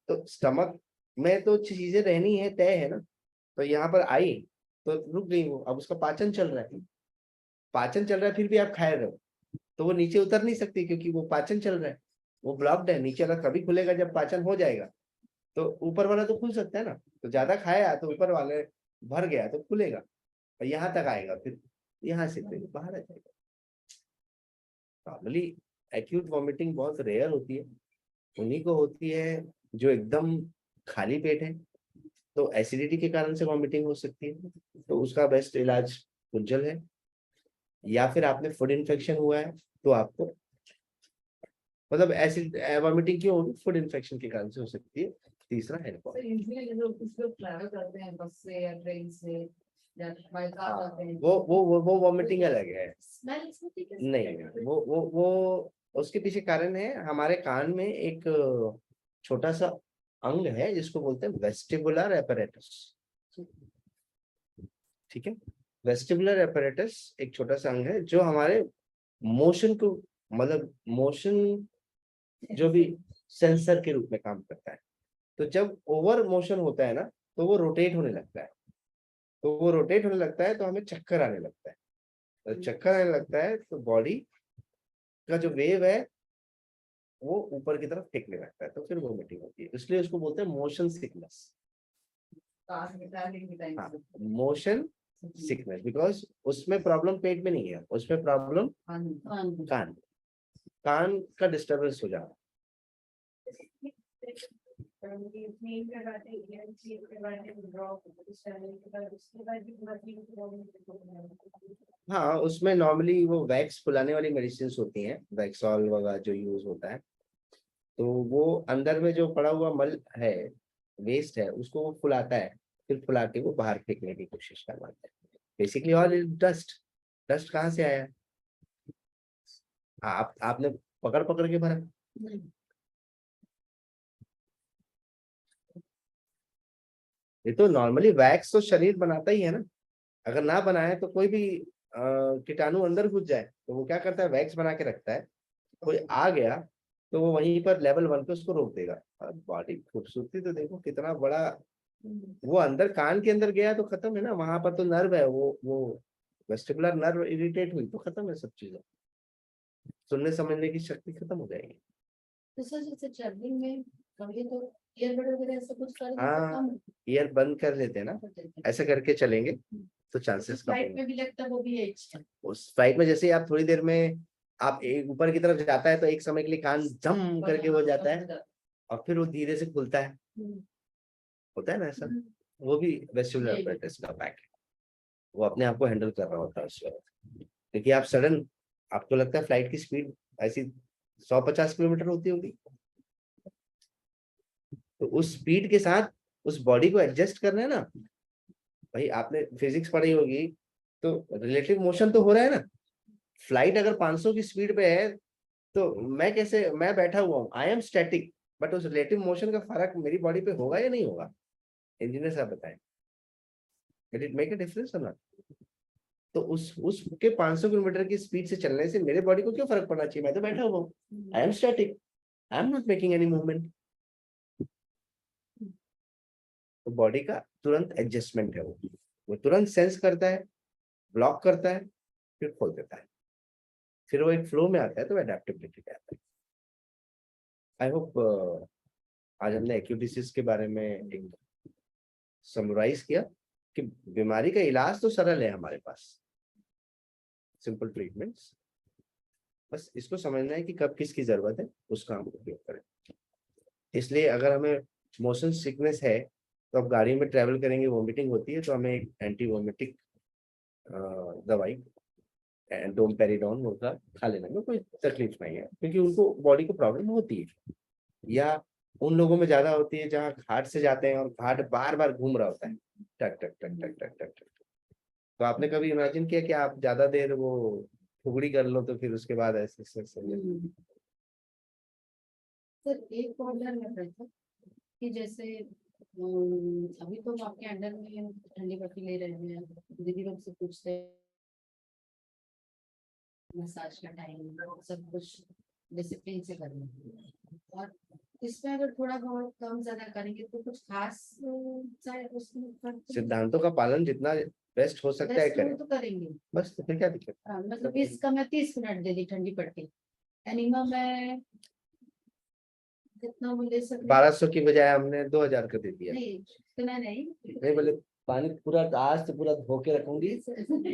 तो स्टमक में तो चीजें रहनी है, तय है ना। तो यहाँ पर आई तो रुक गई वो, अब उसका पाचन चल रहा है, पाचन चल रहा है फिर भी आप खाए रहो, तो वो नीचे उतर नहीं सकती क्योंकि वो पाचन चल रहा है, वो ब्लॉक्ड है। नीचे वाला कभी खुलेगा जब पाचन हो जाएगा, तो ऊपर वाला तो खुल सकता है ना। तो ज्यादा खाया तो ऊपर वाले भर गया तो खुलेगा, और यहाँ तक आएगा, फिर यहाँ से फिर बाहर आ जाएगा। नॉर्मली एक्यूट वॉमिटिंग बहुत रेयर होती है, उन्हीं को होती है जो एकदम खाली पेट है, तो एसिडिटी के कारण से वॉमिटिंग हो सकती है, तो उसका बेस्ट इलाज कुंजल है। या फिर आपने फूड इन्फेक्शन हुआ है तो आपको, मतलब एसिड वॉमिटिंग क्यों होगी, फूड इन्फेक्शन के कारण से हो सकती है। तीसरा है कुछ लोग ट्रैवल करते हैं बस से या ट्रेन से या बाय कार जाते हैं, वो वॉमिटिंग अलग है। स्मेल होती है नहीं, वो उसके पीछे कारण है, हमारे कान में एक छोटा सा अंग है जिसको बोलते हैं वेस्टिबुलर एपरेटस। ठीक है, वेस्टिबुलर एपरेटस एक छोटा सा अंग है जो हमारे मोशन को, मतलब मोशन जो भी सेंसर के रूप में काम करता है। तो जब ओवर मोशन होता है ना, तो वो रोटेट होने लगता है, तो वो रोटेट होने लगता है तो हमें चक्कर आने लगता है, तो चक्कर आने लगता है तो बॉडी का जो वेव है वो ऊपर की तरफ फेंकने लगता है, तो फिर वोमिटिंग होती है, इसलिए उसको बोलते हैं मोशन सिकनेस। हाँ, मोशन सिकनेस, बिकॉज उसमें प्रॉब्लम पेट में नहीं है, उसमें प्रॉब्लम कान कान का डिस्टर्बेंस हो जाना। हाँ, उसमें नॉर्मली वो वैक्स फुलाने वाली मेडिसिन होती हैं, वैक्सॉल वगैरह जो यूज होता है, तो वो अंदर में जो पड़ा हुआ मल है, वेस्ट है, उसको वो फुलाता है, फिर फुला के वो बाहर फेंकने की कोशिश करवाता है। Basically all dust. डस्ट कहाँ से आया? आपने पकड़ पकड़ के भरा। ये तो नॉर्मली वैक्स तो शरीर बनाता ही है ना, अगर ना बनाए तो कोई भी कीटाणु अंदर घुस जाए तो वो क्या करता है, वैक्स बना के रखता है, कोई आ गया तो वो वहीं पर लेवल 1 पे उसको रोक देगा। बॉडी खूबसूरती तो देखो कितना बड़ा, वो अंदर कान के अंदर गया तो खत्म है ना, वहां पर तो नर्व है, वो वेस्टिबुलर नर्व इरिटेट हुई तो खत्म है सब चीजें, सुनने समझने की शक्ति खत्म हो जाएगी। तो सर जैसे ट्रैवलिंग में कभी तो ईयरबड वगैरह ऐसा कुछ कर हाँ, ईयर बंद कर लेते हैं ना, ऐसे करके चलेंगे तो चांसेस कम फ्लाइट में भी लगता है वो भी है। उस फ्लाइट में जैसे आप थोड़ी देर में आप एक ऊपर की तरफ जाता है तो एक समय के लिए कान जम करके हो जाता है और फिर वो धीरे से खुलता है, होता है ना ऐसा, वो भी वेस्टिबुलर एपरेटस का पैक है, वो अपने आप को हैंडल कर रहा होता है उस वक्त। क्योंकि आप सडन, आपको लगता है फ्लाइट की स्पीड ऐसी 150 किलोमीटर होती होगी, तो उस स्पीड के साथ उस बॉडी को एडजस्ट करना है ना, भाई आपने फिजिक्स पढ़ी होगी, तो रिलेटिव मोशन तो हो रहा है ना। फ्लाइट अगर 500 की स्पीड पे है, तो मैं बैठा हुआ हूँ, आई एम स्टैटिक, बट उस रिलेटिव मोशन का फर्क मेरी बॉडी पे होगा या नहीं होगा? इंजीनियर साहब बताएं, did it make a difference और नॉट? तो उसके 500 किलोमीटर की स्पीड से चलने से मेरे बॉडी को क्यों फर्क पड़ना चाहिए? मैं तो बैठा हुआ हूँ, I am static, I am not making any movement. तो बॉडी का तुरंत एडजस्टमेंट है, वो तुरंत सेंस करता है, ब्लॉक करता है, फिर खोल देता है, फिर वो एक फ्लो में आता है, तो अडेप्टेबिलिटी पे आता है। आई होप आज हमने एक्यूट डिसीज के बारे में एक समराइज किया कि बीमारी का इलाज तो सरल है हमारे पास, सिंपल ट्रीटमेंट्स, बस इसको समझना है कि कब किसकी जरूरत है, उसका हम उपयोग करें। इसलिए अगर हमें मोशन सिकनेस है, तो अब गाड़ी में ट्रेवल करेंगे, वोमिटिंग होती है, तो हमें एक एंटी वोमिटिक दवाई डोमपेरिडोन होगा, खा लेने में कोई तकलीफ नहीं है, क्योंकि उनको बॉडी को प्रॉब्लम होती है। या उन लोगों में ज्यादा होती है जहाँ घाट से जाते हैं और घाट बार बार घूम रहा होता है, टक टक टक टक टक टक टक। तो आपने कभी इमेजिन किया कि आप ज्यादा देर वो फुगड़ी कर लो, तो फिर उसके बाद ऐसे सर एक प्रॉब्लम है था कि जैसे अभी तो हम आपके अंडर में ठंडी पट्टी ले रहे हैं, दीदी लोग से पूछते हैं मसाज का टाइम सब कुछ डिसिप्लिन से करना है। और इसमें अगर थोड़ा बहुत कम ज्यादा करेंगे तो कुछ खास शायद उसमें फर्क तो सिद्धांतों का पालन जितना बेस्ट हो सकता है best करें, तो करेंगे। बस। तो फिर क्या दिक्कत? हाँ, मतलब इसका मैं 30 मिनट दे दी ठंडी पट्टी, एनिमा में जितना वो ले सकते 1200 की बजाय हमने 2000 का दे दिया। नहीं, इतना नहीं। नहीं बोले, पानी पूरा आज से पूरा धो के रखूंगी,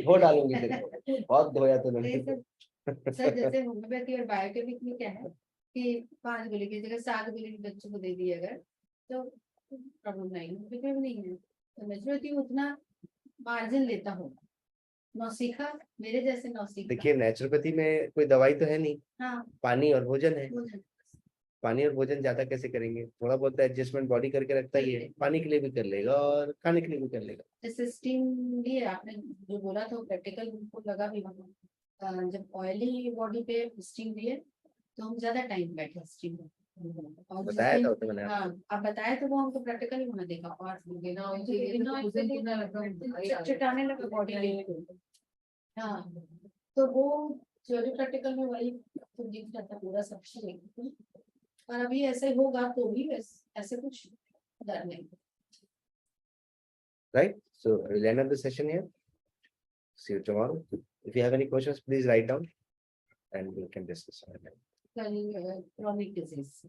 धो डालूंगी तेरे को, बहुत धोया तो नहीं नहीं। सर, सर जैसे होम्योपैथी और बायोकेमिक में क्या है कि 5 गोली की जगह 7 गोली बच्चों को दे दी अगर, तो प्रॉब्लम नहीं है, नहीं है। तो नेचुरोपैथी उतना मार्जिन लेता होगा, नौसिखा मेरे जैसे नौसिखा। देखिए, नेचुरोपैथी में कोई दवाई तो है नहीं, हाँ, पानी और भोजन है। वो है। पानी और भोजन ज्यादा कैसे करेंगे? थोड़ा बहुत एडजस्टमेंट बॉडी करके रखता ही है, पानी के लिए भी कर लेगा और खाने के लिए भी कर लेगा। जैसे स्टीम भी है, आपने जो बोला था प्रैक्टिकल को लगा भी जब ऑयली बॉडी पे स्टीम दिए तो हम ज्यादा टाइम बैठे स्टीम में। और जिस बताया दिन- था तो मैंने आपको। हाँ, आप बताए तो वो हमको प्रैक्टिकली होना देखा, और चटाने लगा बॉडी। हाँ, तो वो थ्योरी प्रैक्टिकल में वही तो दिख रहा था पूरा सब चीज। और अभी ऐसे होगा तो भी ऐसे कुछ डर नहीं। Right? So we'll end up the session here. See you tomorrow. If you have any questions, please write down and we can discuss on it. chronic disease.